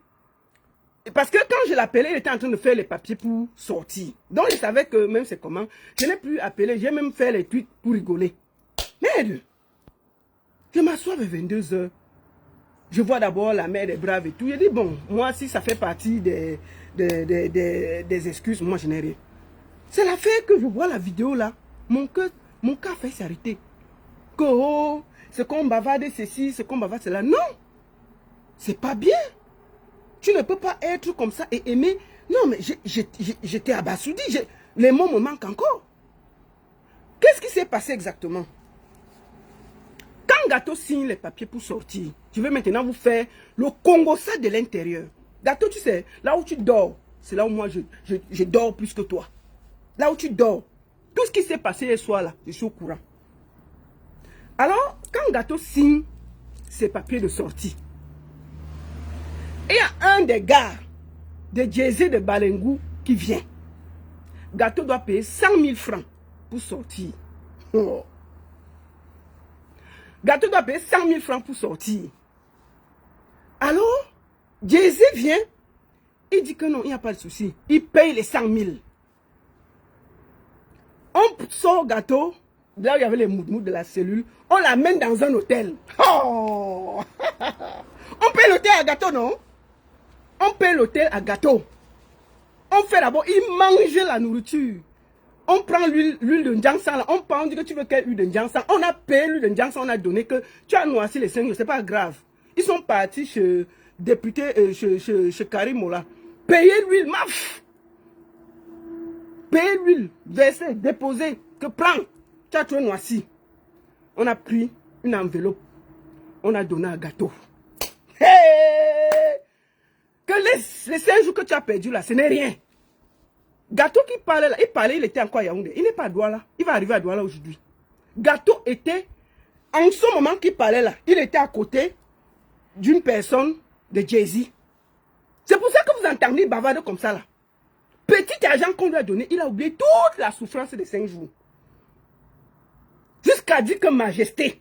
parce que quand je l'appelais, il était en train de faire les papiers pour sortir. Donc, il savait que même c'est comment. Je n'ai plus appelé, j'ai même fait les tweets pour rigoler. Merde. Je m'assois vers 22 h. Je vois d'abord la mère des braves et tout. Je dis, bon, moi, si ça fait partie des excuses, moi, je n'ai rien. C'est la fait que je vois la vidéo là. Mon cœur fait s'arrêter. Que, oh, ce qu'on bavarde ceci, ce qu'on bavarde cela. Non. C'est pas bien. Tu ne peux pas être comme ça et aimer. Non, mais j'étais abasourdi. Les mots me manquent encore. Qu'est-ce qui s'est passé exactement? Quand Gâteau signe les papiers pour sortir, je vais maintenant vous faire le Congo ça de l'intérieur. Gâteau, tu sais, là où tu dors, c'est là où moi je dors plus que toi. Là où tu dors. Tout ce qui s'est passé hier soir là, je suis au courant. Alors, quand Gâteau signe ses papiers de sortie, il y a un des gars de Jay-Z de Balengu qui vient. Gâteau doit payer 100 000 francs pour sortir. Oh. Gâteau doit payer 100 000 francs pour sortir. Alors, Jay-Z vient, il dit que non, il n'y a pas de souci. Il paye les 100 000. On sort Gâteau, là où il y avait les moudmouds de la cellule, on l'amène dans un hôtel. Oh. On paye l'hôtel à Gâteau, non? On paye l'hôtel à Gâteau. On fait d'abord, il mange la nourriture. On prend l'huile de Ndjansan, là. On prend, on dit que tu veux quelle huile de Ndjansan. On a payé l'huile de Ndjansan, on a donné que tu as noirci les 5 jours, c'est pas grave. Ils sont partis chez député, chez Karim là. Payez l'huile, maf. Payez l'huile, versez, déposez, que prends. Tu as trouvé noirci. On a pris une enveloppe. On a donné à Gâteau. Hey! Que les 5 jours que tu as perdu là, ce n'est rien. Gâteau qui parlait là, il était encore à Yaoundé. Il n'est pas à Douala. Il va arriver à Douala aujourd'hui. Gâteau était, en ce moment qu'il parlait là, il était à côté d'une personne de Jay-Z. C'est pour ça que vous entendez entendu bavarder comme ça là. Petit argent qu'on lui a donné, il a oublié toute la souffrance de 5 jours. Jusqu'à dire que majesté.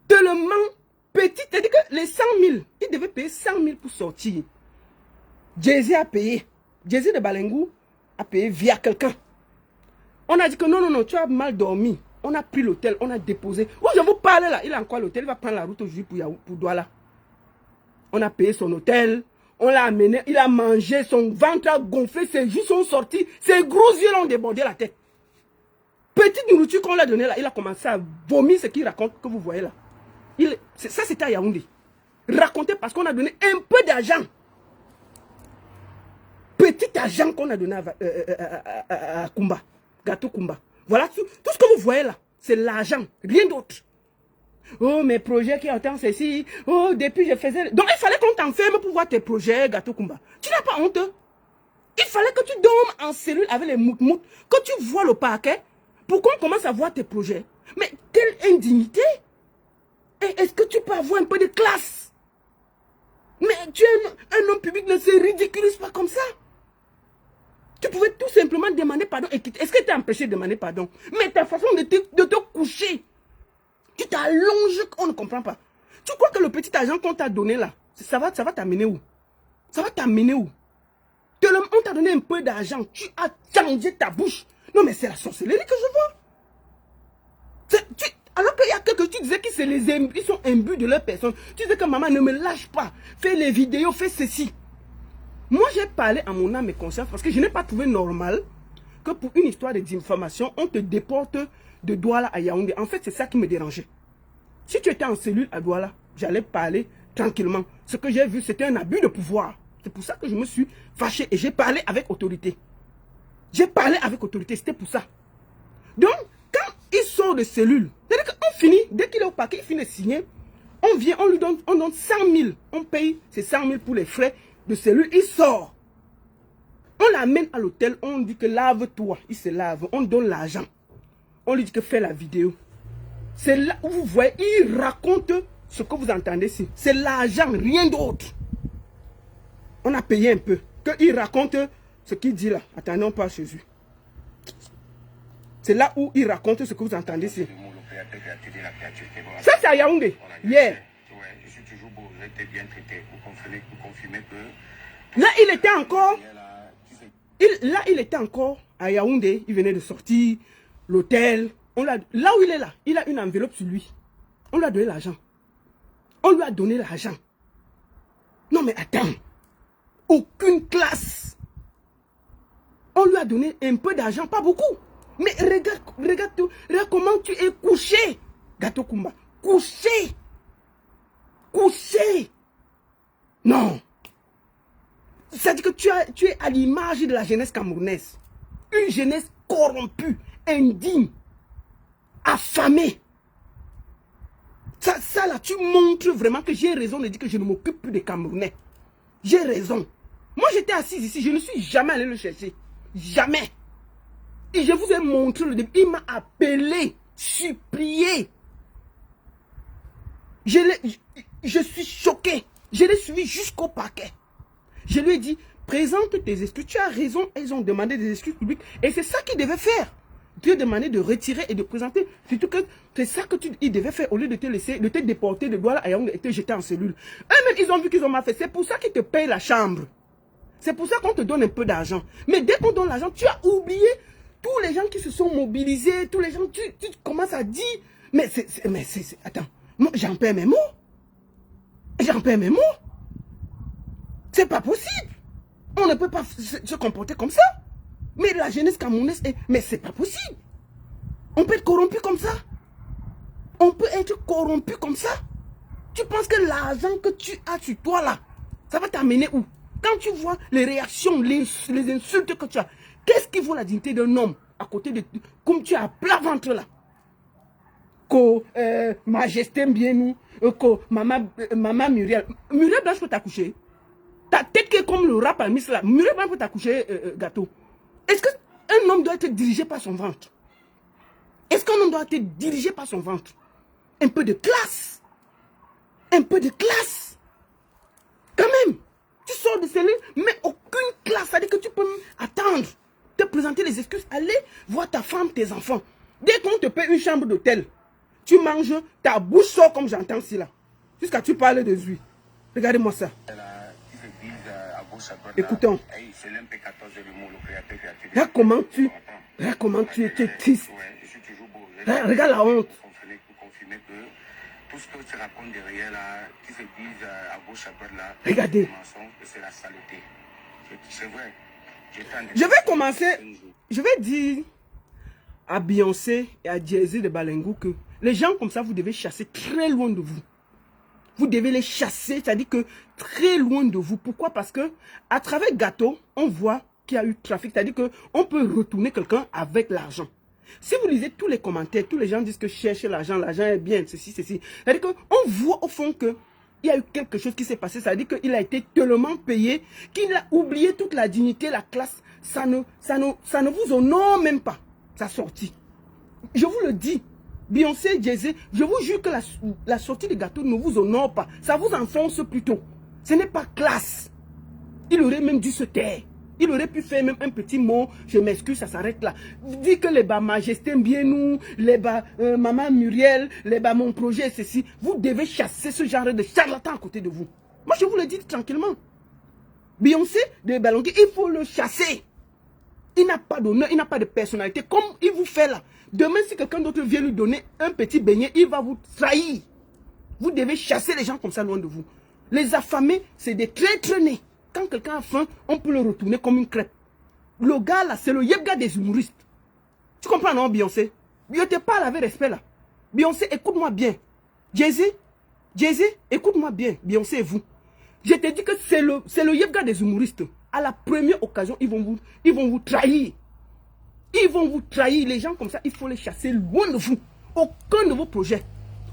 Tellement petit, c'est-à-dire que les 100 000, il devait payer 100 000 pour sortir. Jay-Z a payé. Jay-Z de Balengou a payé via quelqu'un. On a dit que non, tu as mal dormi. On a pris l'hôtel, on a déposé. Oh, je vous parle là, il a encore l'hôtel, il va prendre la route aujourd'hui pour Douala. On a payé son hôtel, on l'a amené, il a mangé, son ventre a gonflé, ses joues sont sortis, ses gros yeux l'ont débordé la tête. Petite nourriture qu'on l'a donnée là, il a commencé à vomir ce qu'il raconte que vous voyez là. Ça c'était à Yaoundé. Raconté parce qu'on a donné un peu d'argent. Petit argent qu'on a donné à Kumba, Gâteau Kumba. Voilà tout ce que vous voyez là, c'est l'argent, rien d'autre. Oh, mes projets qui attendent ceci. Oh, depuis je faisais... Donc il fallait qu'on t'enferme pour voir tes projets, Gâteau Kumba. Tu n'as pas honte? Il fallait que tu dormes en cellule avec les mout-mout, que tu vois le parquet, pour qu'on commence à voir tes projets. Mais quelle indignité! Est-ce que tu peux avoir un peu de classe? Mais tu es un homme public, ne se ridiculise pas comme ça. Tu pouvais tout simplement demander pardon. Est-ce que tu es empêché de demander pardon? Mais ta façon de te coucher, tu t'allonges, on ne comprend pas. Tu crois que le petit argent qu'on t'a donné là, ça va t'amener où? Ça va t'amener où? On t'a donné un peu d'argent, tu as changé ta bouche. Non mais c'est la sorcellerie que je vois. Alors qu'il y a quelques tu disais qu'ils sont imbus de leur personne. Tu disais que maman ne me lâche pas. Fais les vidéos, fais ceci. Moi j'ai parlé à mon âme et conscience parce que je n'ai pas trouvé normal que pour une histoire de diffamation, on te déporte de Douala à Yaoundé. En fait, c'est ça qui me dérangeait. Si tu étais en cellule à Douala, j'allais parler tranquillement. Ce que j'ai vu, c'était un abus de pouvoir. C'est pour ça que je me suis fâché et j'ai parlé avec autorité. J'ai parlé avec autorité, c'était pour ça. Donc, quand il sort de cellule, c'est-à-dire qu'on finit, dès qu'il est au paquet, il finit de signer, on vient, on donne 100 000. On paye ces 100 000 pour les frais de cellule, il sort. On l'amène à l'hôtel, on dit que lave-toi, il se lave, on donne l'argent. On lui dit que fais la vidéo. C'est là où vous voyez, il raconte ce que vous entendez ici. C'est l'argent, rien d'autre. On a payé un peu. Il raconte ce qu'il dit là. Attendons pas Jésus. C'est là où il raconte ce que vous entendez ici. Ça, c'est à Yaoundé. Hier. Je suis toujours beau, j'ai été bien traité. Vous confirmez que... Là, il était encore... Là, il était encore à Yaoundé. Il venait de sortir. L'hôtel. Là où il est là, il a une enveloppe sur lui. On lui a donné l'argent. On lui a donné l'argent. Non mais attends. Aucune classe. On lui a donné un peu d'argent, pas beaucoup. Mais regarde tout. Regarde comment tu es couché. Gâteau Kumba. Couché. Couché. Non. C'est-à-dire que tu es à l'image de la jeunesse camerounaise. Une jeunesse corrompue, indigne, affamée. Ça là, tu montres vraiment que j'ai raison de dire que je ne m'occupe plus des Camerounais. J'ai raison. Moi j'étais assise ici, je ne suis jamais allé le chercher. Jamais. Et je vous ai montré le début. Il m'a appelé, supplié. Je suis choqué. Je l'ai suivi jusqu'au parquet. Je lui ai dit, présente tes excuses. Tu as raison, ils ont demandé des excuses publiques. Et c'est ça qu'ils devaient faire. Tu as demandé de retirer et de présenter. Surtout que c'est ça que ils devaient faire au lieu de te laisser, de te déporter de Douala à Yaoundé et te jeter en cellule. Eux-mêmes, ils ont vu qu'ils ont mal fait. C'est pour ça qu'ils te payent la chambre. C'est pour ça qu'on te donne un peu d'argent. Mais dès qu'on donne l'argent, tu as oublié tous les gens qui se sont mobilisés, tous les gens, tu commences à dire, attends, moi j'en perds mes mots. J'en perds mes mots. C'est pas possible. On ne peut pas se comporter comme ça. Mais la jeunesse camerounaise, mais c'est pas possible. On peut être corrompu comme ça. On peut être corrompu comme ça. Tu penses que l'argent que tu as sur toi là, ça va t'amener où? Quand tu vois les réactions, les insultes que tu as, qu'est-ce qui vaut la dignité d'un homme à côté de... Comme tu as à plat ventre là. Majesté bien nous, maman Muriel. Muriel Blanche peut t'accoucher. Ta tête qui est comme le rap à Miss là. Muriel Blanche peut t'accoucher, Gâteau. Est-ce qu'un homme doit être dirigé par son ventre? Est-ce qu'un homme doit être dirigé par son ventre? Un peu de classe. Un peu de classe. Quand même. Tu sors de cellule, des excuses. Allez voir ta femme, tes enfants. Dès qu'on te paie une chambre d'hôtel, tu manges, ta bouche sort comme j'entends ici là. Jusqu'à tu parles de lui. Regardez-moi ça. Écoutons. Regarde comment tu étais triste. Regarde la honte. Tout ce que tu racontes derrière là, qui se disent à gauche, à droite là, regardez. C'est la saleté. C'est vrai. Je vais commencer. Je vais dire à Beyoncé et à Jay-Z de Balengou que les gens comme ça, vous devez chasser très loin de vous. Vous devez les chasser, c'est-à-dire que très loin de vous. Pourquoi? Parce que à travers Gâteau, on voit qu'il y a eu trafic. C'est-à-dire qu'on peut retourner quelqu'un avec l'argent. Si vous lisez tous les commentaires, tous les gens disent que chercher l'argent est bien, ceci, ceci. C'est-à-dire qu'on voit au fond qu'il y a eu quelque chose qui s'est passé. C'est-à-dire qu'il a été tellement payé qu'il a oublié toute la dignité, la classe. Ça ne vous honore même pas, sa sortie. Je vous le dis. Beyoncé, Jay-Z, je vous jure que la sortie de Gâteau ne vous honore pas. Ça vous enfonce plutôt. Ce n'est pas classe. Il aurait même dû se taire. Il aurait pu faire même un petit mot. Je m'excuse, ça s'arrête là. Dis que les bas Majesté bien nous, les bas Maman Muriel, les bas mon projet, ceci. Vous devez chasser ce genre de charlatan à côté de vous. Moi, je vous le dis tranquillement. Beyoncé de Balengou, il faut le chasser. Il n'a pas d'honneur, il n'a pas de personnalité. Comme il vous fait là. Demain, si quelqu'un d'autre vient lui donner un petit beignet, il va vous trahir. Vous devez chasser les gens comme ça loin de vous. Les affamés, c'est des traîtres nés. Quand quelqu'un a faim, on peut le retourner comme une crêpe. Le gars là, c'est le yebga des humoristes. Tu comprends non, Beyoncé? Je te parle avec respect là. Beyoncé, écoute-moi bien. Jay-Z, écoute-moi bien. Beyoncé et vous. Je te dis que c'est le yebga des humoristes. À la première occasion, ils vont vous trahir. Ils vont vous trahir. Les gens comme ça, il faut les chasser loin de vous. Aucun de vos projets,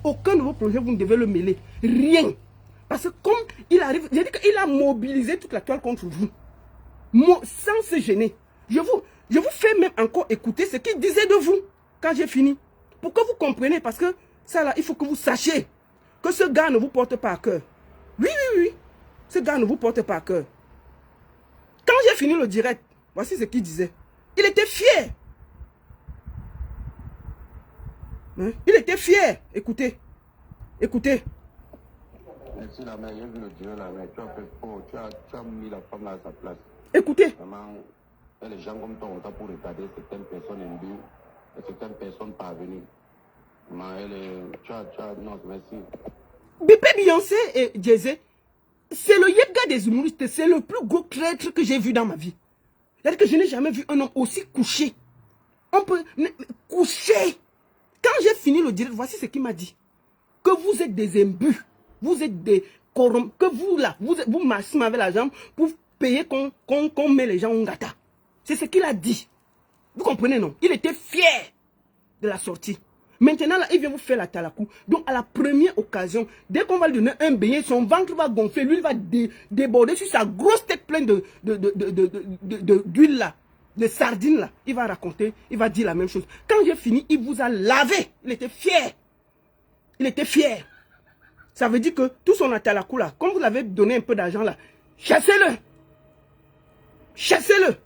vous ne devez le mêler. Rien. Parce que comme il arrive, j'ai dit qu'il a mobilisé toute la toile contre vous. Sans se gêner. Je vous fais même encore écouter ce qu'il disait de vous quand j'ai fini. Pour que vous compreniez, parce que ça là, il faut que vous sachiez que ce gars ne vous porte pas à cœur. Oui. Ce gars ne vous porte pas à cœur. Quand j'ai fini le direct, voici ce qu'il disait. Il était fier. Hein? Il était fier. Écoutez. Merci la mère, j'ai vu le direct la mère. Tu as fait fort, tu as mis la femme là à sa place. Écoutez. Vraiment, les gens comme toi ont ça pour retarder certaines personnes imbues et certaines personnes parvenues. Non, merci. Bébé Beyoncé et Jay-Z, c'est le yebga des humoristes, c'est le plus gros traître que j'ai vu dans ma vie. C'est-à-dire que je n'ai jamais vu un homme aussi couché. On peut coucher. Quand j'ai fini le direct, voici ce qu'il m'a dit. Que vous êtes des imbus. Vous êtes des corrompus. Que vous là, vous marchez avec la jambe pour payer qu'on met les gens en gâta. C'est ce qu'il a dit. Vous comprenez non? Il était fier de la sortie. Maintenant là, il vient vous faire la talakou. Donc à la première occasion, dès qu'on va lui donner un beignet, son ventre va gonfler. Lui, il va déborder sur sa grosse tête pleine d'huile là, de sardines là. Il va raconter, il va dire la même chose. Quand j'ai fini, il vous a lavé. Il était fier. Il était fier. Ça veut dire que tout son atalakou là, comme vous l'avez donné un peu d'argent là, chassez-le. Chassez-le.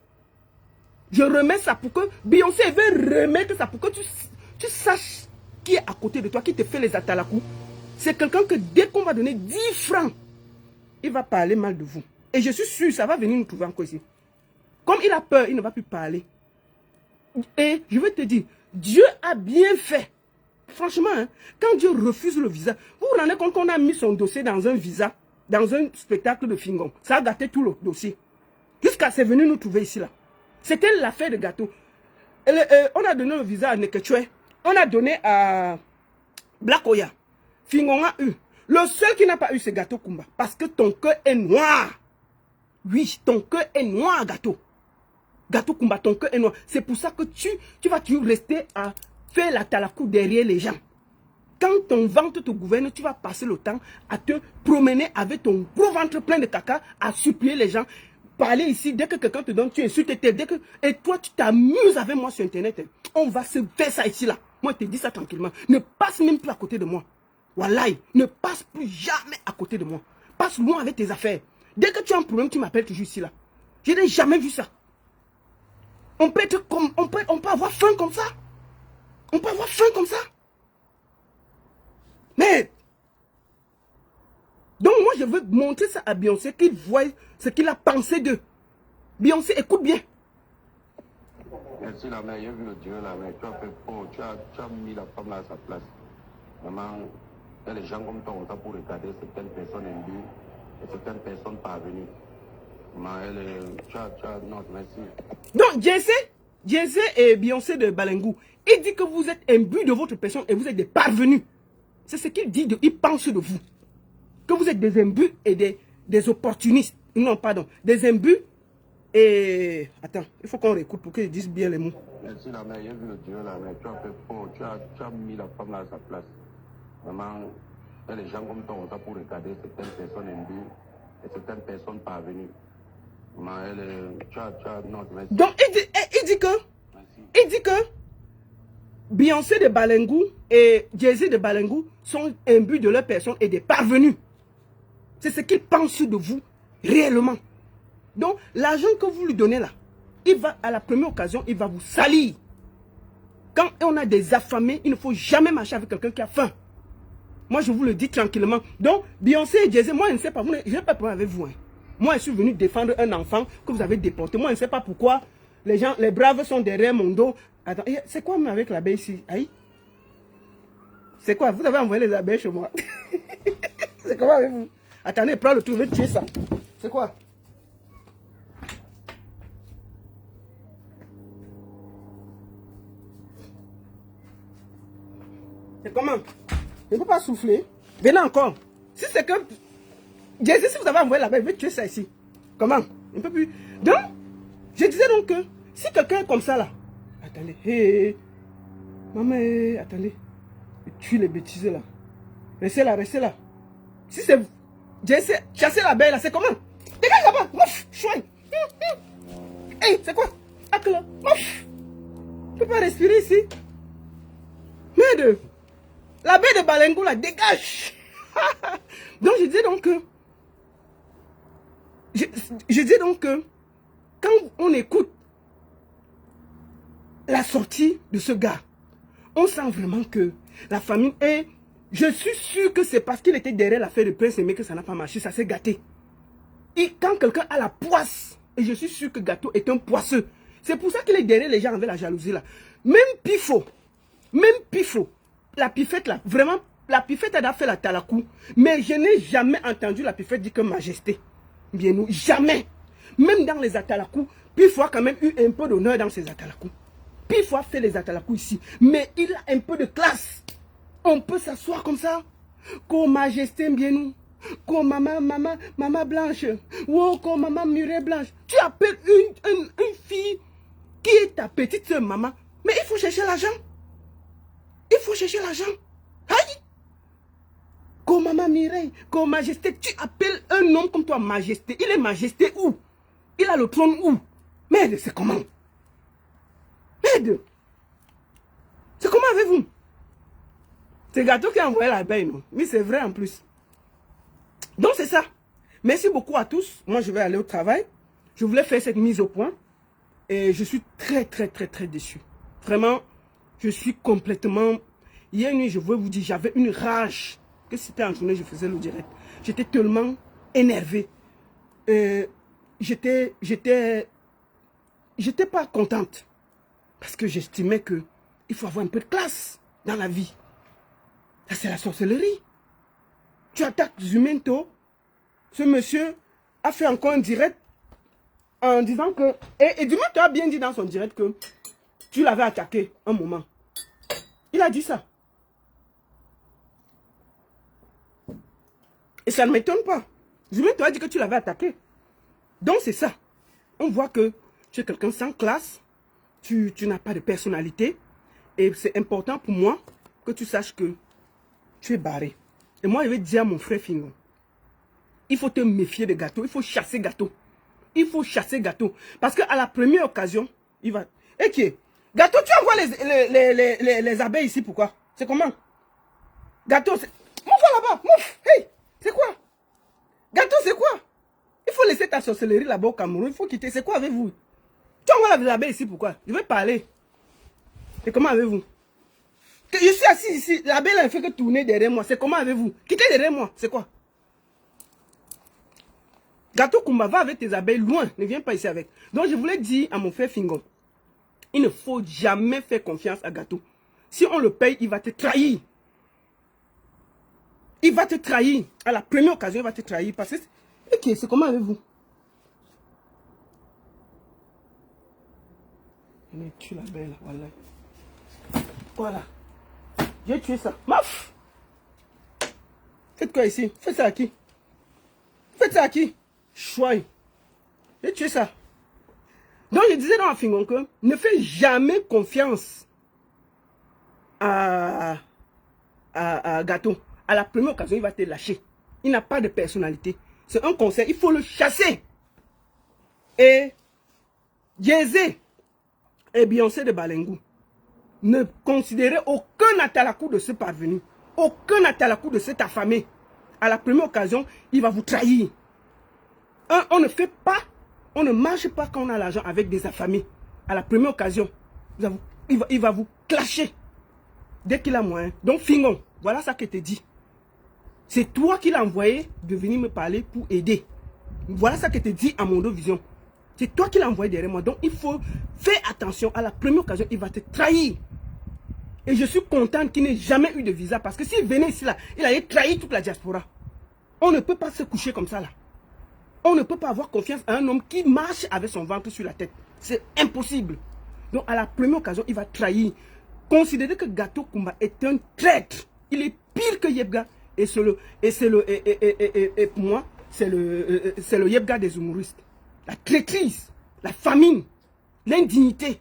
Je remets ça pour que Beyoncé veut remettre ça pour que tu saches qui est à côté de toi, qui te fait les atalakou. C'est quelqu'un que dès qu'on va donner 10 francs, il va parler mal de vous. Et je suis sûr, ça va venir nous trouver encore ici. Comme il a peur, il ne va plus parler. Et je vais te dire, Dieu a bien fait. Franchement, hein, quand Dieu refuse le visa, vous vous rendez compte qu'on a mis son dossier dans un visa, dans un spectacle de Fingon. Ça a gâté tout le dossier. Jusqu'à c'est venu nous trouver ici là. C'était l'affaire de Gâteau. On a donné le visa à Nekechwe. On a donné à Black Oya. Fingon a eu. Le seul qui n'a pas eu, c'est Gâteau Kumba. Parce que ton cœur est noir. Oui, ton cœur est noir, Gâteau. Gâteau Kumba, ton cœur est noir. C'est pour ça que tu vas toujours rester à faire la talakou derrière les gens. Quand ton ventre te gouverne, tu vas passer le temps à te promener avec ton gros ventre plein de caca, à supplier les gens. Parler ici, dès que quelqu'un te donne, tu insultes. Et toi, tu t'amuses avec moi sur Internet. On va se faire ça ici, là. Moi, je te dis ça tranquillement. Ne passe même plus à côté de moi. Wallahi, ne passe plus jamais à côté de moi. Passe loin avec tes affaires. Dès que tu as un problème, tu m'appelles toujours ici, là. Je n'ai jamais vu ça. On peut être comme, on peut avoir faim comme ça. On peut avoir faim comme ça. Mais, donc moi je veux montrer ça à Beyoncé, qu'il voit ce qu'il a pensé d'eux. Beyoncé, écoute bien. Merci la mère, j'ai vu le Dieu là, mais tu as fait fort, tu as mis la femme là à sa place. Maman, il y a les gens comme toi, on t'a pour regarder certaines personnes imbues et certaines personnes parvenues. Maman, non, merci. Donc, Jay-Z et Beyoncé de Balengou, il dit que vous êtes imbus de votre personne et vous êtes des parvenus. C'est ce qu'il dit, il pense de vous. Que vous êtes des imbus et des opportunistes. Non, pardon, des imbus et... Attends, il faut qu'on réécoute pour qu'ils disent bien les mots. Merci la mère, j'ai vu le Dieu là, mais tu as fait fort, tu as mis la femme là à sa place. Maman, il y a les gens comme toi, on t'a pour regarder certaines personnes imbues et certaines personnes parvenues. Maman, non, merci. Donc, il dit que Beyoncé de Balengou et Jay-Z de Balengou sont imbus de leur personne et des parvenus. C'est ce qu'il pense de vous réellement. Donc, l'argent que vous lui donnez là, il va, à la première occasion, il va vous salir. Quand on a des affamés, il ne faut jamais marcher avec quelqu'un qui a faim. Moi, je vous le dis tranquillement. Donc, Beyoncé et Jay-Z, moi, je ne sais pas, je n'ai pas de problème avec vous. Hein. Moi, je suis venu défendre un enfant que vous avez déporté. Moi, je ne sais pas pourquoi les gens, les braves sont derrière mon dos. Attends, c'est quoi même avec l'abeille ici? Aïe. C'est quoi? Vous avez envoyé les abeilles chez moi. C'est comment avec vous? Attendez, prends le tour, je vais tuer ça. C'est quoi? C'est comment? Je ne peux pas souffler. Venez encore. Si c'est que... Jésus, si vous avez envoyé là-bas, je vais tuer ça ici. Comment? Un peu plus. Donc, je disais donc que si quelqu'un est comme ça là... Attendez. Hey, maman, attendez. Je tue les bêtises là. Restez là, restez là. Si c'est... Jésus, chasser l'abeille là, c'est comment? Dégage là-bas. Ouf, chouin. Hey, c'est quoi? Acte là. Ouf. Je ne peux pas respirer ici. Merde. La baie de Balengou là, dégage. Donc je disais donc que je dis donc que quand on écoute la sortie de ce gars, on sent vraiment que la famille est... Je suis sûr que c'est parce qu'il était derrière l'affaire de Prince Aimé que ça n'a pas marché, ça s'est gâté. Et quand quelqu'un a la poisse, et je suis sûr que Gâteau est un poisseux, c'est pour ça qu'il est derrière les gens avec la jalousie là. Même Pifo, la Pifette là, vraiment, la Pifette elle a fait la talakou, mais je n'ai jamais entendu la Pifette dire que majesté. Bien nous, jamais. Même dans les atalakou, Pifo a quand même eu un peu d'honneur dans ses atalakou. Pifo a fait les atalakou ici, mais il a un peu de classe. On peut s'asseoir comme ça. Comme majesté, bien nous. Comme maman blanche. Ou comme maman murée blanche. Tu appelles une fille qui est ta petite soeur maman. Mais il faut chercher l'argent. Il faut chercher l'argent. Aïe! Comme maman Mireille, comme majesté, tu appelles un homme comme toi majesté. Il est majesté où? Il a le trône où? Merde, c'est comment? Merde! C'est comment avec vous? C'est Gâteau qui a envoyé la baie, non? Oui, c'est vrai en plus. Donc c'est ça. Merci beaucoup à tous. Moi, je vais aller au travail. Je voulais faire cette mise au point. Et je suis très déçu. Vraiment, je suis complètement... Hier nuit, je voulais vous dire, j'avais une rage. Que c'était en journée, je faisais le direct. J'étais tellement énervé. J'étais pas contente. Parce que j'estimais que il faut avoir un peu de classe dans la vie. Ça, c'est la sorcellerie. Tu attaques Zumento. Ce monsieur a fait encore un direct en disant que... Et Zumento a bien dit dans son direct que tu l'avais attaqué un moment. Il a dit ça. Et ça ne m'étonne pas. Zumento a dit que tu l'avais attaqué. Donc c'est ça. On voit que tu es quelqu'un sans classe. Tu n'as pas de personnalité. Et c'est important pour moi que tu saches que tu es barré. Et moi, je vais dire à mon frère Fingon, il faut te méfier de Gâteau. Il faut chasser Gâteau. Il faut chasser Gâteau. Parce qu'à la première occasion, il va... Et qui est Gâteau, tu envoies les abeilles ici, pourquoi? C'est comment? Gâteau, c'est... Mouf là-bas, mouf. Hey, c'est quoi? Gâteau, c'est quoi? Il faut laisser ta sorcellerie là-bas au Cameroun. Il faut quitter. C'est quoi avec vous? Tu envoies la abeille ici, pourquoi? Je vais parler. Et comment avez-vous? Je suis assis ici, l'abeille ne fait que tourner derrière moi. C'est comment avez-vous? Quittez derrière moi, c'est quoi? Gâteau Kumba, va avec tes abeilles loin, ne viens pas ici avec. Donc je voulais dire à mon frère Fingon, il ne faut jamais faire confiance à Gâteau. Si on le paye, il va te trahir. Il va te trahir. À la première occasion, il va te trahir. Parce que, ok, c'est comment avez-vous? Mais tue la belle, voilà. Voilà. J'ai tué ça. Maf! Faites quoi ici? Faites ça à qui? Faites ça à qui? Chouaille. J'ai tué ça. Donc je disais dans la Fingon que ne fais jamais confiance à Gâteau. À la première occasion, il va te lâcher. Il n'a pas de personnalité. C'est un conseil. Il faut le chasser. Et Jay-Z et Beyoncé de Balengu, ne considérez aucun atalakou de ce parvenu. Aucun atalakou de cet affamé. À la première occasion, il va vous trahir. On ne fait pas, on ne marche pas quand on a l'argent avec des affamés. À la première occasion, il va vous clasher. Dès qu'il a moyen. Donc, Fingon, voilà ça que je te dis. C'est toi qui l'as envoyé de venir me parler pour aider. Voilà ça que je te dis à mon vision. C'est toi qui l'as envoyé derrière moi. Donc, il faut faire attention. À la première occasion, il va te trahir. Et je suis content qu'il n'ait jamais eu de visa. Parce que s'il venait ici, là, il allait trahir toute la diaspora. On ne peut pas se coucher comme ça, là. On ne peut pas avoir confiance à un homme qui marche avec son ventre sur la tête. C'est impossible. Donc, à la première occasion, il va trahir. Considérez que Gâteau Kumba est un traître. Il est pire que Yebga. Et pour moi, c'est le Yebga des humoristes. La traîtrise, la famine, l'indignité.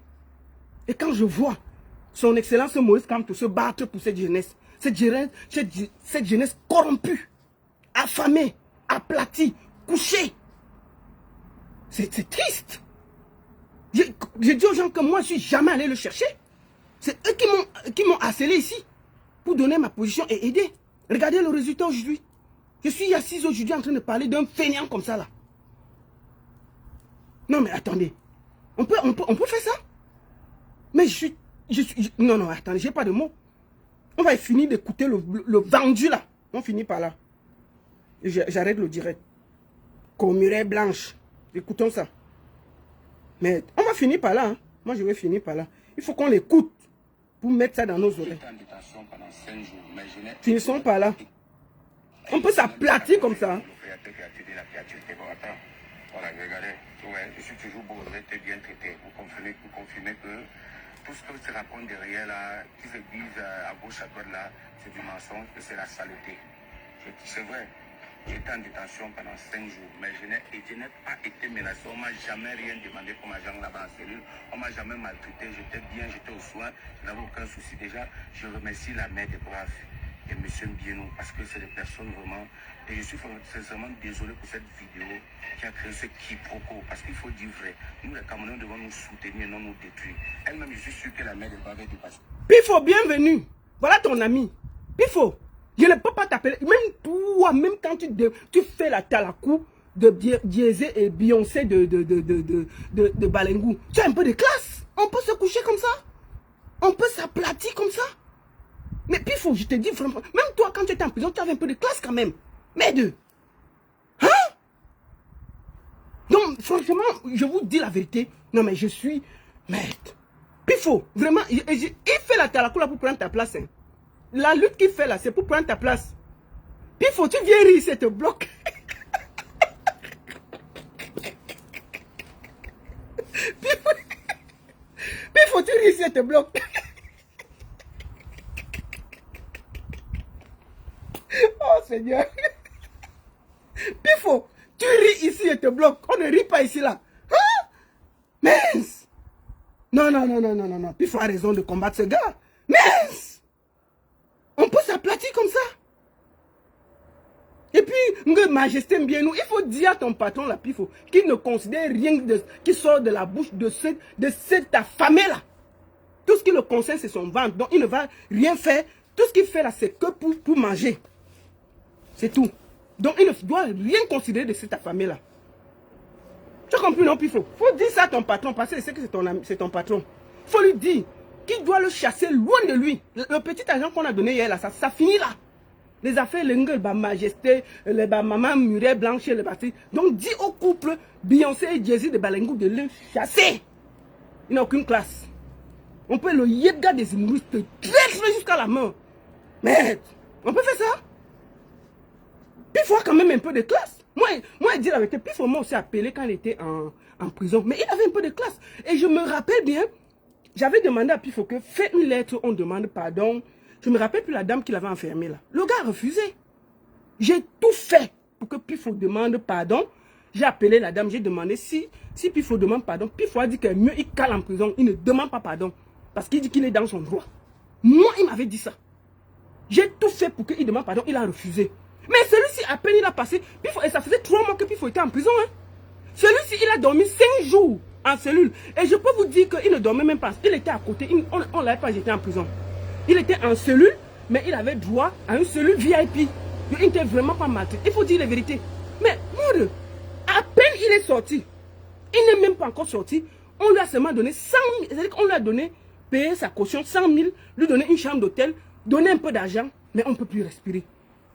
Et quand je vois son excellence Maurice Kamto se battre pour cette jeunesse corrompue, affamée, aplatie, couchée, c'est triste. Je dis aux gens que moi, je ne suis jamais allé le chercher. C'est eux qui m'ont harcelé ici pour donner ma position et aider. Regardez le résultat aujourd'hui. Je suis assise aujourd'hui en train de parler d'un fainéant comme ça là. Non mais attendez. On peut faire ça? Mais non, attendez, j'ai pas de mots. On va finir d'écouter le vendu là. On finit par là. J'arrête le direct. Commuret blanche. Écoutons ça. Mais on va finir par là. Hein. Moi je vais finir par là. Il faut qu'on l'écoute. Pour mettre ça dans nos oreilles. Finissons par là. On peut s'aplatir comme ça. Voilà, regardez, ouais, je suis toujours beau, j'étais bien traité. Vous confirmez que tout ce que se raconte derrière là, qui se disent à gauche, à droite là, c'est du mensonge et c'est la saleté. C'est vrai. J'étais en détention pendant 5 jours, mais je n'ai pas été menacé. On ne m'a jamais rien demandé comme agent là-bas en cellule. On ne m'a jamais maltraité. J'étais bien, j'étais au soin. Je n'avais aucun souci. Déjà, je remercie la mère des braves et M. Mbienou parce que c'est des personnes vraiment. Et je suis sincèrement désolé pour cette vidéo qui a créé ce quiproquo. Parce qu'il faut dire vrai. Nous, les Camerounais, devons nous soutenir et non nous détruire. Elle-même, je suis sûr que la mère des braves est dépassée. Pifo, bienvenue. Voilà ton ami. Pifo. Je ne peux pas t'appeler, même toi, même quand tu fais la talakou de Jay-Z et Beyoncé de Balengu, tu as un peu de classe. On peut se coucher comme ça. On peut s'aplatir comme ça. Mais puis je te dis vraiment, même toi quand tu étais en prison, tu avais un peu de classe quand même. Merde. Hein? Donc franchement, je vous dis la vérité. Non mais je suis... Merde. Pifo, vraiment, il fait la talakou là pour prendre ta place. Hein. La lutte qu'il fait là, c'est pour prendre ta place. Puis faut tu viens rire, c'est te bloque. Puis faut tu rire, c'est te bloque. Oh Seigneur. Puis faut tu ris ici et te bloque. On ne rit pas ici là. Hein? Mince. Non. Puis faut a raison de combattre ce gars. Mince. On peut s'aplatir comme ça. Et puis, Majesté Mbienou, il faut dire à ton patron là, Pifo, qu'il ne considère rien qui sort de la bouche de cet affamé là. Tout ce qui le concerne, c'est son ventre. Donc, il ne va rien faire. Tout ce qu'il fait là, c'est que pour manger. C'est tout. Donc, il ne doit rien considérer de cet affamé là. Tu as compris, non, Pifo? Faut dire ça à ton patron, parce que c'est que c'est ton patron. Faut lui dire qu'il doit le chasser loin de lui. Le petit argent qu'on a donné hier, là, ça finit là. Les affaires, les majesté, les maman Muriel Blanche, les bâtis. Donc, dis au couple Beyoncé et Jay-Z de Balengou de le chasser. Il n'a aucune classe. On peut le yedga des humoristes, traître jusqu'à la mort. Mais, on peut faire ça. Puis il faut quand même un peu de classe. Moi, dire avec puis il faut moi aussi appeler quand il était en prison. Mais il avait un peu de classe. Et je me rappelle bien, j'avais demandé à Pifo que fais une lettre, on demande pardon. Je me rappelle plus la dame qui l'avait enfermé là. Le gars a refusé. J'ai tout fait pour que Pifo demande pardon. J'ai appelé la dame, j'ai demandé si Pifo demande pardon. Pifo a dit que mieux il cale en prison, il ne demande pas pardon. Parce qu'il dit qu'il est dans son droit. Moi, il m'avait dit ça. J'ai tout fait pour qu'il demande pardon, il a refusé. Mais celui-ci, à peine il a passé, Pifo, et ça faisait 3 mois que Pifo était en prison. Hein. Celui-ci, il a dormi 5 jours en cellule. Et je peux vous dire qu'il ne dormait même pas. Il était à côté, on ne l'avait pas jeté en prison. Il était en cellule, mais il avait droit à une cellule VIP. Il n'était vraiment pas maltraité. Il faut dire la vérité. Mais, mon à peine il est sorti, il n'est même pas encore sorti, on lui a seulement donné 100 000, c'est-à-dire qu'on lui a donné, payer sa caution, 100 000, lui donner une chambre d'hôtel, donner un peu d'argent, mais on ne peut plus respirer.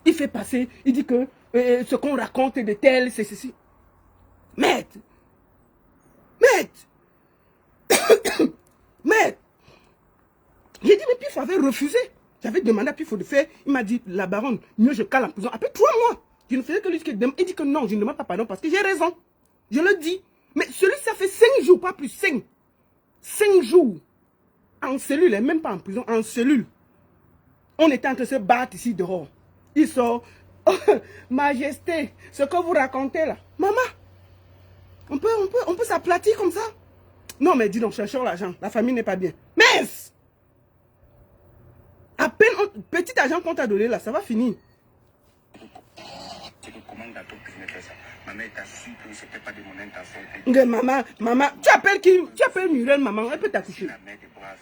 Il fait passer, il dit que ce qu'on raconte de tel, c'est ceci. Maître, j'ai dit, mais Pifo avait refusé. J'avais demandé à Pifo de faire, il m'a dit, la baronne, mieux je cale en prison. Après 3 mois, je ne faisais que lui ce qu'il demande. Il dit que non, je ne demande pas pardon parce que j'ai raison. Je le dis. Mais celui-ci, ça fait 5 jours, pas plus 5. 5 jours. En cellule, et même pas en prison, en cellule. On était en train de se battre ici dehors. Il sort. Oh, majesté, ce que vous racontez là. Maman, on peut s'aplatir comme ça. Non, mais dis donc, cherchons l'argent. La famille n'est pas bien. Mais, à peine, petit argent qu'on t'a donné là, ça va finir. Maman est sûre que ce n'était pas de mon intention. Maman, tu appelles qui? Tu appelles Muriel, maman, elle peut t'accoucher. La mère des braves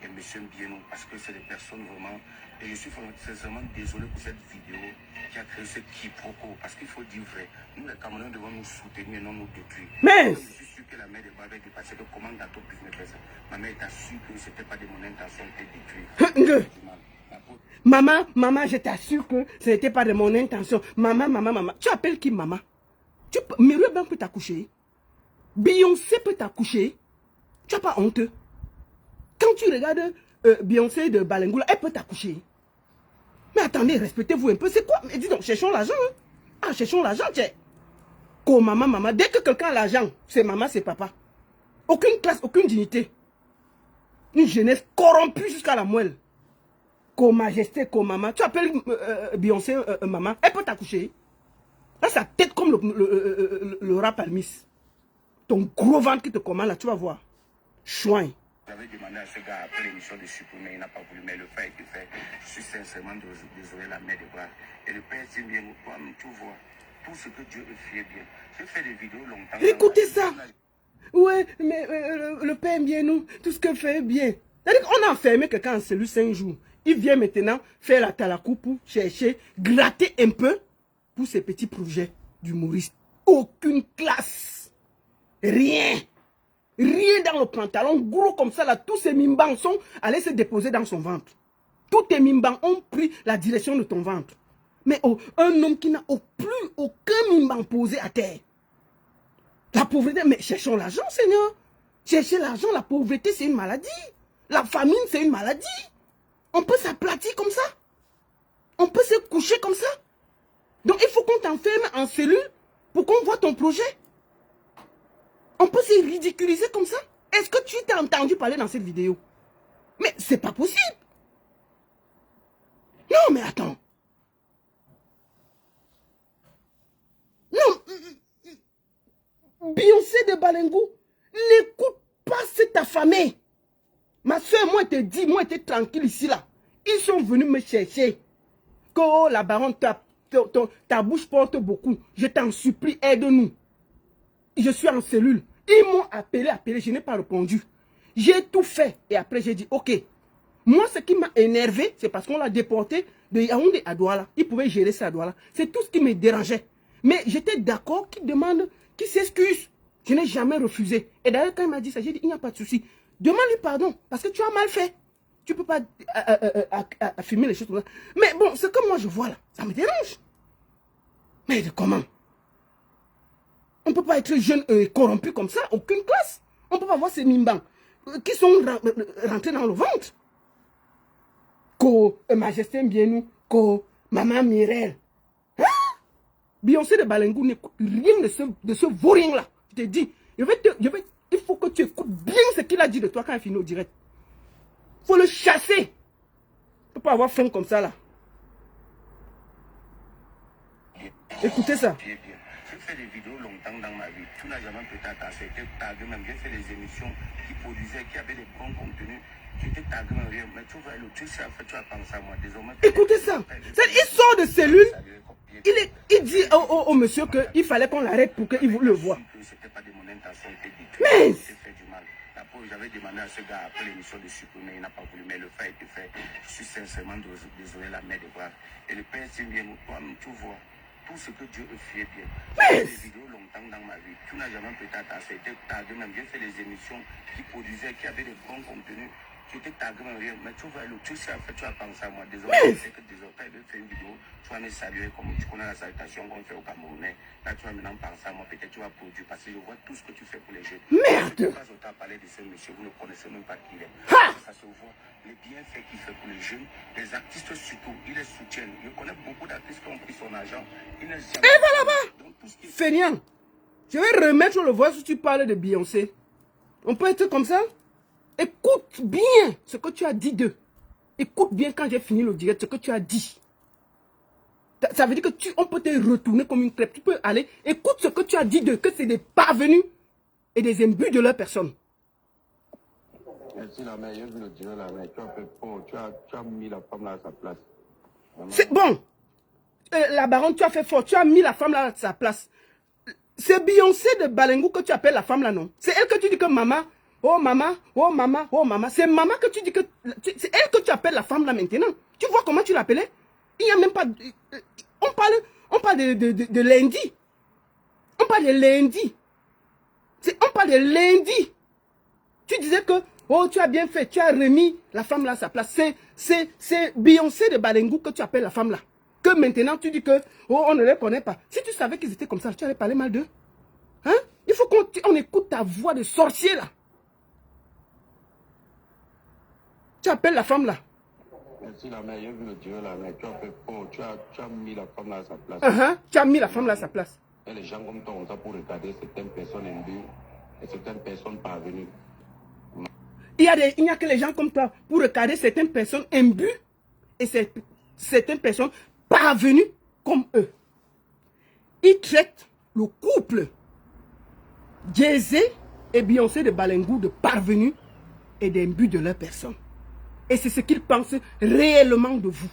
et monsieur Mbienou, parce que c'est des personnes vraiment. Et je suis sincèrement désolé pour cette vidéo qui a créé ce quiproquo. Parce qu'il faut dire vrai, nous les Camerounais devons nous soutenir et non nous détruire. Mais, je suis sûr que la mère des braves est dépassée. Que comment gâteau puisse me faire ça? Maman est sûre que ce n'était pas de mon intention de détruire. Maman, je t'assure que ce n'était pas de mon intention. Maman. Tu appelles qui maman? Muriel Ben peut t'accoucher. Beyoncé peut t'accoucher. Tu n'as pas honte. Quand tu regardes Beyoncé de Balengou, elle peut t'accoucher. Mais attendez, respectez-vous un peu. C'est quoi? Mais dis donc, cherchons l'argent. Hein? Ah, cherchons l'argent, tiens. Maman. Dès que quelqu'un a l'argent, c'est maman, c'est papa. Aucune classe, aucune dignité. Une jeunesse corrompue jusqu'à la moelle. Majesté, maman. Tu appelles Beyoncé maman, elle peut t'accoucher. Là, sa tête comme le rat palmis. Ton gros ventre qui te commande là, tu vas voir. Chouin. J'avais demandé à ce gars après l'émission de supprimer, il n'a pas voulu, mais le fait a été fait. Je suis sincèrement désolé, la mère des bras. Et le père dit bien, tu vois, tout ce que Dieu fait bien. J'ai fait des vidéos longtemps. Écoutez ça. Ouais, mais le père aime bien nous, tout ce que fait bien. C'est-à-dire qu'on a enfermé quelqu'un en cellule 5 jours. Il vient maintenant faire la talakou pour chercher, gratter un peu pour ses petits projets d'humoriste. Aucune classe. Rien. Rien dans le pantalon, gros comme ça, là, tous ces mimbans sont allés se déposer dans son ventre. Tous tes mimbans ont pris la direction de ton ventre. Mais un homme qui n'a plus aucun mimban posé à terre. La pauvreté, mais cherchons l'argent, Seigneur. Chercher l'argent, la pauvreté, c'est une maladie. La famine, c'est une maladie. On peut s'aplatir comme ça. On peut se coucher comme ça. Donc, il faut qu'on t'enferme en cellule pour qu'on voit ton projet. On peut se ridiculiser comme ça. Est-ce que tu t'es entendu parler dans cette vidéo? Mais c'est pas possible. Non, mais attends. Non. Beyoncé de Balengou, n'écoute pas cette affamée. Ma soeur, moi, te dit, moi, j'étais tranquille ici, là. Ils sont venus me chercher. Que oh, la baronne, ta bouche porte beaucoup. Je t'en supplie, aide-nous. Je suis en cellule. Ils m'ont appelé, je n'ai pas répondu. J'ai tout fait. Et après, j'ai dit, ok. Moi, ce qui m'a énervé, c'est parce qu'on l'a déporté de Yaoundé à Douala. Il pouvait gérer ça à Douala. C'est tout ce qui me dérangeait. Mais j'étais d'accord qu'il demande, qu'il s'excuse. Je n'ai jamais refusé. Et d'ailleurs, quand il m'a dit ça, j'ai dit, il n'y a pas de souci. Demande-lui pardon, parce que tu as mal fait. Tu ne peux pas affirmer les choses comme ça. Mais bon, ce que moi je vois là, ça me dérange. Mais comment? On ne peut pas être jeune et corrompu comme ça, aucune classe. On ne peut pas voir ces mimbans qui sont rentrés dans le ventre. Majesté Mbienou, Maman Mirel. Hein? Beyoncé de Balengou n'écoute rien de ce vaurien-là. Je te dis, il faut que tu écoutes bien ce qu'il a dit de toi quand il finit au direct. Il faut le chasser. Il ne peut pas avoir faim comme ça là. Écoutez ça. J'ai fait des vidéos longtemps dans ma vie. Tu n'as jamais prêté attention. J'étais tagué même. J'ai fait des émissions qui produisaient, qui avaient des bons contenus. J'étais tagué même rien. Mais tu vois, le truc, c'est en fait, tu as pensé à moi. Désormais, écoutez ça. Il sort de cellule. Il dit au monsieur qu'il fallait qu'on l'arrête pour qu'il le voie. C'était pas de mon intention de détruire. Mais Fait du mal. J'avais demandé à ce gars après l'émission de supprimer, il n'a pas voulu, mais le fait a été fait. Je suis sincèrement désolé, la mère de voir. Et le père c'est bien, toi-même, tu vois, tout ce que Dieu fait bien. J'ai fait des vidéos longtemps dans ma vie. Tu n'as jamais prêté attention. J'étais tagué même. J'ai fait des émissions qui produisaient, qui avaient des bons contenus. J'étais tagué même rien. Mais tu vois, le truc, c'est en fait, tu as pensé à moi. Désolé, c'est que désormais, quand il veut faire une vidéo, tu vas me saluer comme tu connais la salutation qu'on fait au Camerounais. Là, tu vas maintenant penser à moi. Peut-être tu vas produire parce que je vois tout ce que tu fais pour les jeunes. merde. Je ne pas autant parler de ce monsieur, vous ne connaissez même pas qui il est. Ça se voit. Les bienfaits qu'il fait pour les jeunes, les artistes surtout, ils les soutiennent. Je connais beaucoup d'artistes qui ont pris son argent. Ils ne jamais... Et va là-bas. Feignant. Je vais remettre le voix si tu parles de Beyoncé. On peut être comme ça? Écoute bien ce que tu as dit d'eux. Écoute bien quand j'ai fini le direct ce que tu as dit. Ça veut dire que on peut te retourner comme une crêpe. Tu peux aller. Écoute ce que tu as dit d'eux, que c'est des parvenus et des imbus de leur personne. Merci la mère, je veux le dire la mère. Tu as fait fort, tu as mis la femme là à sa place. C'est bon. La baronne, tu as fait fort. Tu as mis la femme là à sa place. C'est Beyoncé de Balengou que tu appelles la femme là, non? C'est elle que tu dis que maman, oh maman, oh maman, oh maman. C'est maman que tu dis que... C'est elle que tu appelles la femme là maintenant. Tu vois comment tu l'appelais? Il n'y a même pas... On parle de lundi. On parle de lundi. On parle de lundi. Tu disais que, oh tu as bien fait, tu as remis la femme là à sa place. C'est Beyoncé de Balengou que tu appelles la femme là. Que maintenant tu dis que, oh on ne les connaît pas. Si tu savais qu'ils étaient comme ça, tu allais parler mal d'eux. Hein? Il faut qu'on écoute ta voix de sorcier là. Tu appelles la femme là. Merci la mère, je veux le dire la mère. Tu as fait fort, tu as mis la femme là à sa place. Tu as mis la femme là à sa place. Et les gens comme toi ont ça pour regarder certaines personnes imbues et certaines personnes parvenues. Il n'y a que les gens comme toi pour regarder certaines personnes imbues et certaines personnes parvenues comme eux. Ils traitent le couple Jay-Z et Beyoncé de Balengou de parvenus et d'imbues de leur personne. Et c'est ce qu'ils pensent réellement de vous.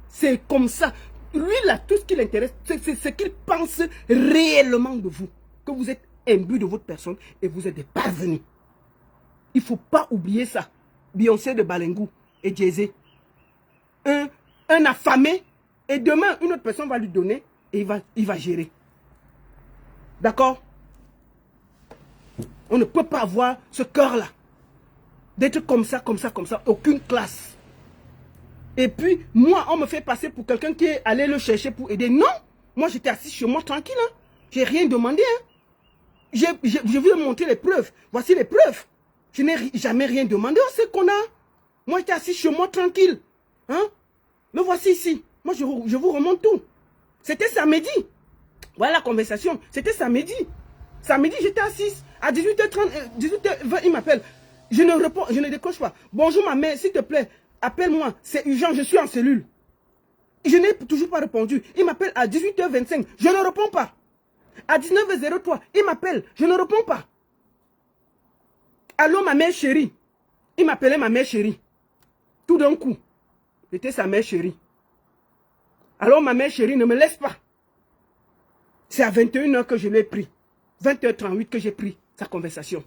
C'est comme ça. Lui là, tout ce qui l'intéresse, c'est ce qu'il pense réellement de vous. Que vous êtes imbu de votre personne et vous êtes des parvenus. Il ne faut pas oublier ça. Beyoncé de Balengou et Jay-Z. Un affamé. Et demain, une autre personne va lui donner et il va gérer. D'accord? On ne peut pas avoir ce cœur-là. D'être comme ça, comme ça, comme ça. Aucune classe. Et puis, moi, on me fait passer pour quelqu'un qui est allé le chercher pour aider. Non! Moi, j'étais assis chez moi tranquille. Hein. J'ai rien demandé. Hein. Je vais montrer les preuves. Voici les preuves. Je n'ai jamais rien demandé. C'est qu'on a. Moi, j'étais assis chez moi tranquille. Hein? Me voici ici. Moi, je vous remonte tout. C'était samedi. Voilà la conversation. C'était samedi. Samedi, j'étais assise. À 18h30, 18h20, il m'appelle. Je ne décroche pas. Bonjour ma mère, s'il te plaît, appelle-moi. C'est urgent, je suis en cellule. Je n'ai toujours pas répondu. Il m'appelle à 18h25. Je ne réponds pas. À 19h03, il m'appelle. Je ne réponds pas. Allô, ma mère chérie. Il m'appelait ma mère chérie. Tout d'un coup. C'était sa mère chérie. Alors, ma mère chérie, ne me laisse pas. C'est à 21h que je l'ai pris. 20h38 que j'ai pris sa conversation.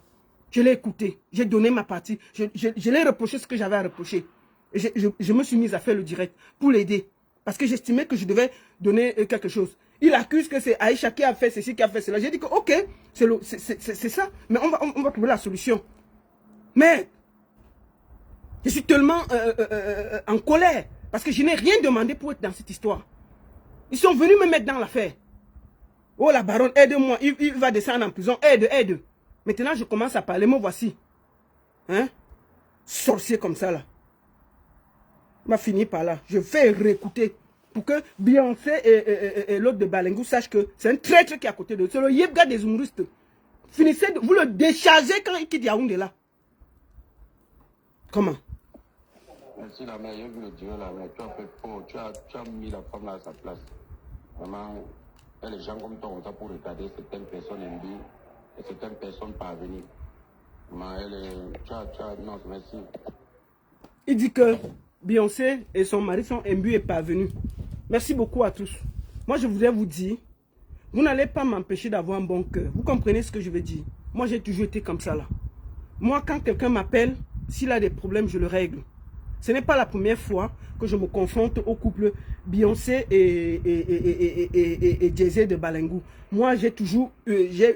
Je l'ai écouté. J'ai donné ma partie. Je l'ai reproché ce que j'avais à reprocher. Et je me suis mise à faire le direct pour l'aider. Parce que j'estimais que je devais donner quelque chose. Il accuse que c'est Aïcha qui a fait ceci, qui a fait cela. J'ai dit que, ok, c'est ça. Mais on va trouver la solution. Mais, je suis tellement en colère. Parce que je n'ai rien demandé pour être dans cette histoire. Ils sont venus me mettre dans l'affaire. Oh la baronne, aide-moi. Il va descendre en prison. Aide. Maintenant, je commence à parler. Me voici. Hein? Sorcier comme ça, là. Il m'a fini par là. Je vais réécouter. Pour que Beyoncé et l'autre de Balengou sachent que c'est un traître qui est à côté d'eux. C'est le Yebga des humoristes. Finissez de vous le décharger quand il quitte Yaoundé là. Comment? Merci la mère, je veux le dire la mère, tu as fait fort, tu as mis la femme là à sa place. Vraiment, il y a les gens comme toi, on t'a pour regarder certaines personnes imbues et certaines personnes parvenues. Vraiment, non, merci. Il dit que Beyoncé et son mari sont imbus et parvenus. Merci beaucoup à tous. Moi, je voudrais vous dire, vous n'allez pas m'empêcher d'avoir un bon cœur. Vous comprenez ce que je veux dire? Moi, j'ai toujours été comme ça là. Moi, quand quelqu'un m'appelle, s'il a des problèmes, je le règle. Ce n'est pas la première fois que je me confronte au couple Beyoncé et Jay-Z de Balengou. Moi, j'ai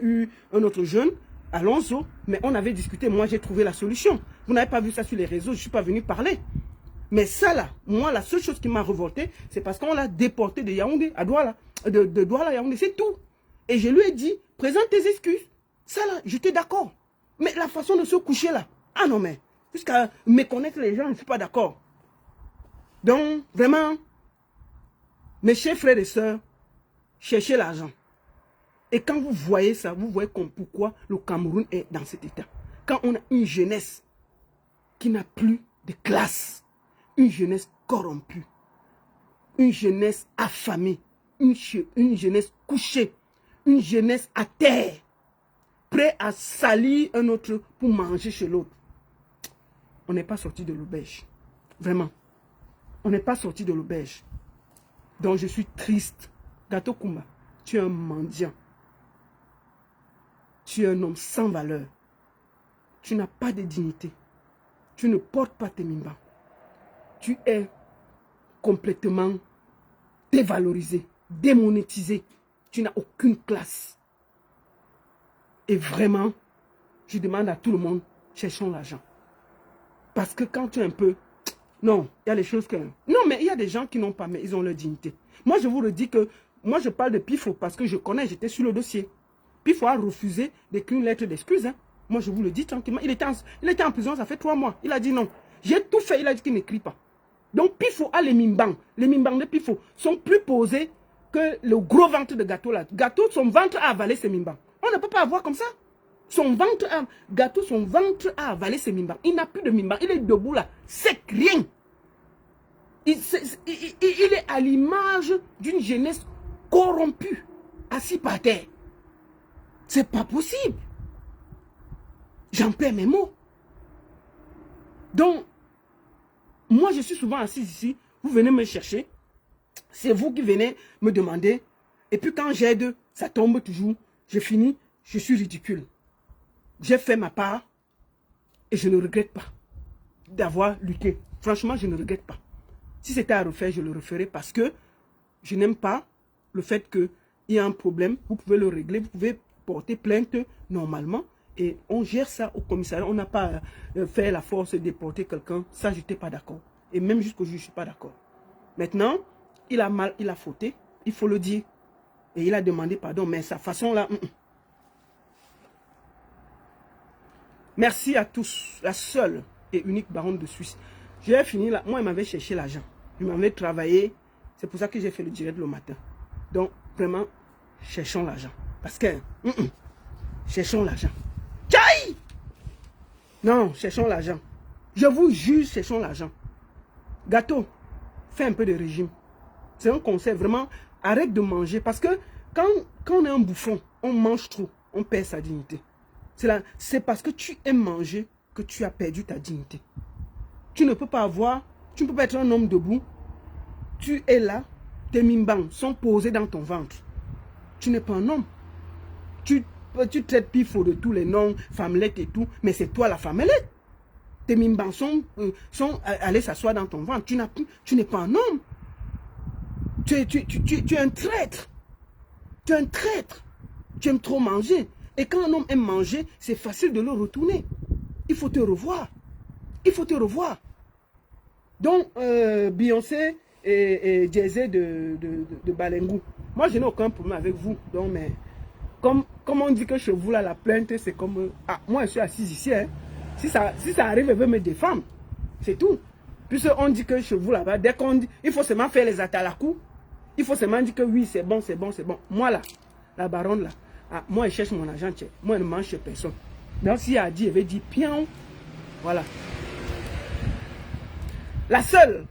eu un autre jeune, Alonso, mais on avait discuté. Moi, j'ai trouvé la solution. Vous n'avez pas vu ça sur les réseaux, je ne suis pas venu parler. Mais ça là, moi, la seule chose qui m'a révolté, c'est parce qu'on l'a déporté de Yaoundé à Douala, de Douala à Yaoundé, c'est tout. Et je lui ai dit, présente tes excuses. Ça là, j'étais d'accord. Mais la façon de se coucher là, ah non mais, jusqu'à méconnaître les gens, je ne suis pas d'accord. Donc, vraiment, mes chers frères et sœurs, cherchez l'argent. Et quand vous voyez ça, vous voyez pourquoi le Cameroun est dans cet état. Quand on a une jeunesse qui n'a plus de classe, une jeunesse corrompue, une jeunesse affamée, une jeunesse couchée, une jeunesse à terre, prêt à salir un autre pour manger chez l'autre. On n'est pas sorti de l'auberge. Vraiment. On n'est pas sorti de l'auberge. Donc je suis triste. Gato Kumba, tu es un mendiant. Tu es un homme sans valeur. Tu n'as pas de dignité. Tu ne portes pas tes mimbas. Tu es complètement dévalorisé, démonétisé. Tu n'as aucune classe. Et vraiment, je demande à tout le monde, cherchons l'argent. Parce que quand tu es un peu... Non, il y a des choses que... Non, mais il y a des gens qui n'ont pas, mais ils ont leur dignité. Moi, je vous le dis que... Moi, je parle de Pifo parce que je connais, j'étais sur le dossier. Pifo a refusé d'écrire une lettre d'excuse. Hein. Moi, je vous le dis tranquillement. Il était en prison, ça fait 3 mois. Il a dit non. J'ai tout fait, il a dit qu'il n'écrit pas. Donc, Pifo a les mimbang. Les mimbang de Pifo sont plus posés que le gros ventre de Gâteau là. Gâteau, son ventre a avalé ses mimbang. On ne peut pas avoir comme ça. Son ventre a avalé ses mimbang. Il n'a plus de mimbang. Il est debout là. C'est rien. Il est à l'image d'une jeunesse corrompue, assis par terre. C'est pas possible. J'en perds mes mots. Donc, moi je suis souvent assis ici, vous venez me chercher, c'est vous qui venez me demander, et puis quand j'aide, ça tombe toujours, je finis, je suis ridicule. J'ai fait ma part, et je ne regrette pas d'avoir lutté. Franchement, je ne regrette pas. Si c'était à refaire, je le referais parce que je n'aime pas le fait qu'il y a un problème, vous pouvez le régler, vous pouvez porter plainte normalement et on gère ça au commissariat. On n'a pas fait la force de déporter quelqu'un, ça je n'étais pas d'accord. Et même jusqu'aujourd'hui, je ne suis pas d'accord. Maintenant, il a mal, il a fauté, il faut le dire. Et il a demandé pardon, mais sa façon là... Merci à tous, la seule et unique baronne de Suisse. J'ai fini là, moi il m'avait cherché l'argent, il m'avait travaillé, c'est pour ça que j'ai fait le direct le matin. Donc vraiment, cherchons l'argent. Parce que, cherchons l'argent. Tchaï! Non, cherchons l'argent. Je vous jure, cherchons l'argent. Gâteau, fais un peu de régime. C'est un conseil, vraiment, arrête de manger. Parce que quand on est un bouffon, on mange trop, on perd sa dignité. C'est parce que tu aimes manger que tu as perdu ta dignité. Tu ne peux pas être un homme debout. Tu es là, tes mimbangs sont posés dans ton ventre. Tu n'es pas un homme. Tu traites Pifo de tous les noms, femmelette et tout, mais c'est toi la femmelette. Tes mimbangs sont allés s'asseoir dans ton ventre. Tu n'es pas un homme. Tu es un traître. Tu es un traître. Tu aimes trop manger. Et quand un homme aime manger, c'est facile de le retourner. Il faut te revoir. Il faut te revoir. Donc, Beyoncé et Jay-Z de Balengu. Moi, je n'ai aucun problème avec vous. Donc, mais comme on dit que chez vous, là, la plainte, c'est comme... Ah, moi, je suis assise ici. Hein. Si ça arrive, elle veut me défendre. C'est tout. Puisqu'on dit que chez vous, là-bas, dès qu'on dit... Il faut seulement faire les atalakou. Il faut seulement dire que oui, c'est bon, c'est bon, c'est bon. Moi, là, la baronne, là, ah, moi, je cherche mon argent. Moi, je ne mange chez personne. Donc, si elle a dit, elle veut dire pion. Voilà. La seule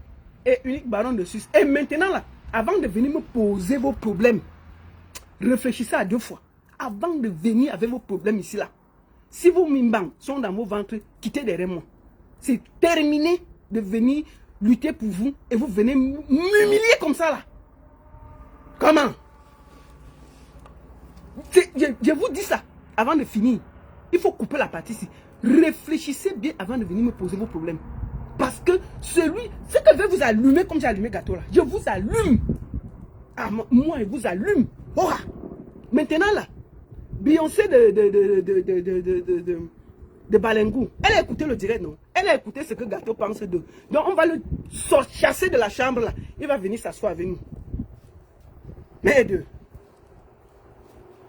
et unique baronne de Suisse. Et maintenant, là, avant de venir me poser vos problèmes, réfléchissez à 2 fois. Avant de venir avec vos problèmes ici, là. Si vos mimbang sont dans vos ventres, quittez derrière moi. C'est terminé de venir lutter pour vous et vous venez m'humilier comme ça, là. Comment? Je vous dis ça avant de finir. Il faut couper la partie ici. Réfléchissez bien avant de venir me poser vos problèmes. Parce que ce que je vais vous allumer comme j'ai allumé gâteau là. Je vous allume. Ah, moi, je vous allume. Oh, maintenant là, Beyoncé de Balengu, elle a écouté le direct, non? Elle a écouté ce que Gâteau pense d'eux. Donc on va le chasser de la chambre là. Il va venir s'asseoir avec nous. Mais deux.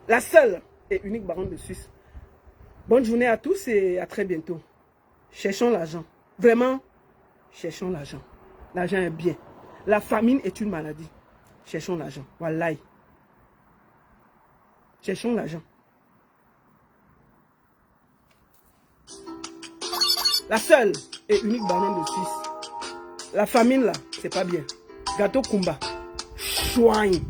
La seule et unique baronne de Suisse. Bonne journée à tous et à très bientôt. Cherchons l'argent. Vraiment, cherchons l'argent. L'argent est bien. La famine est une maladie. Cherchons l'argent. Wallahi. Cherchons l'argent. La seule et unique baronne de Suisse. La famine là, c'est pas bien. Gâteau Kumba. Chouagne.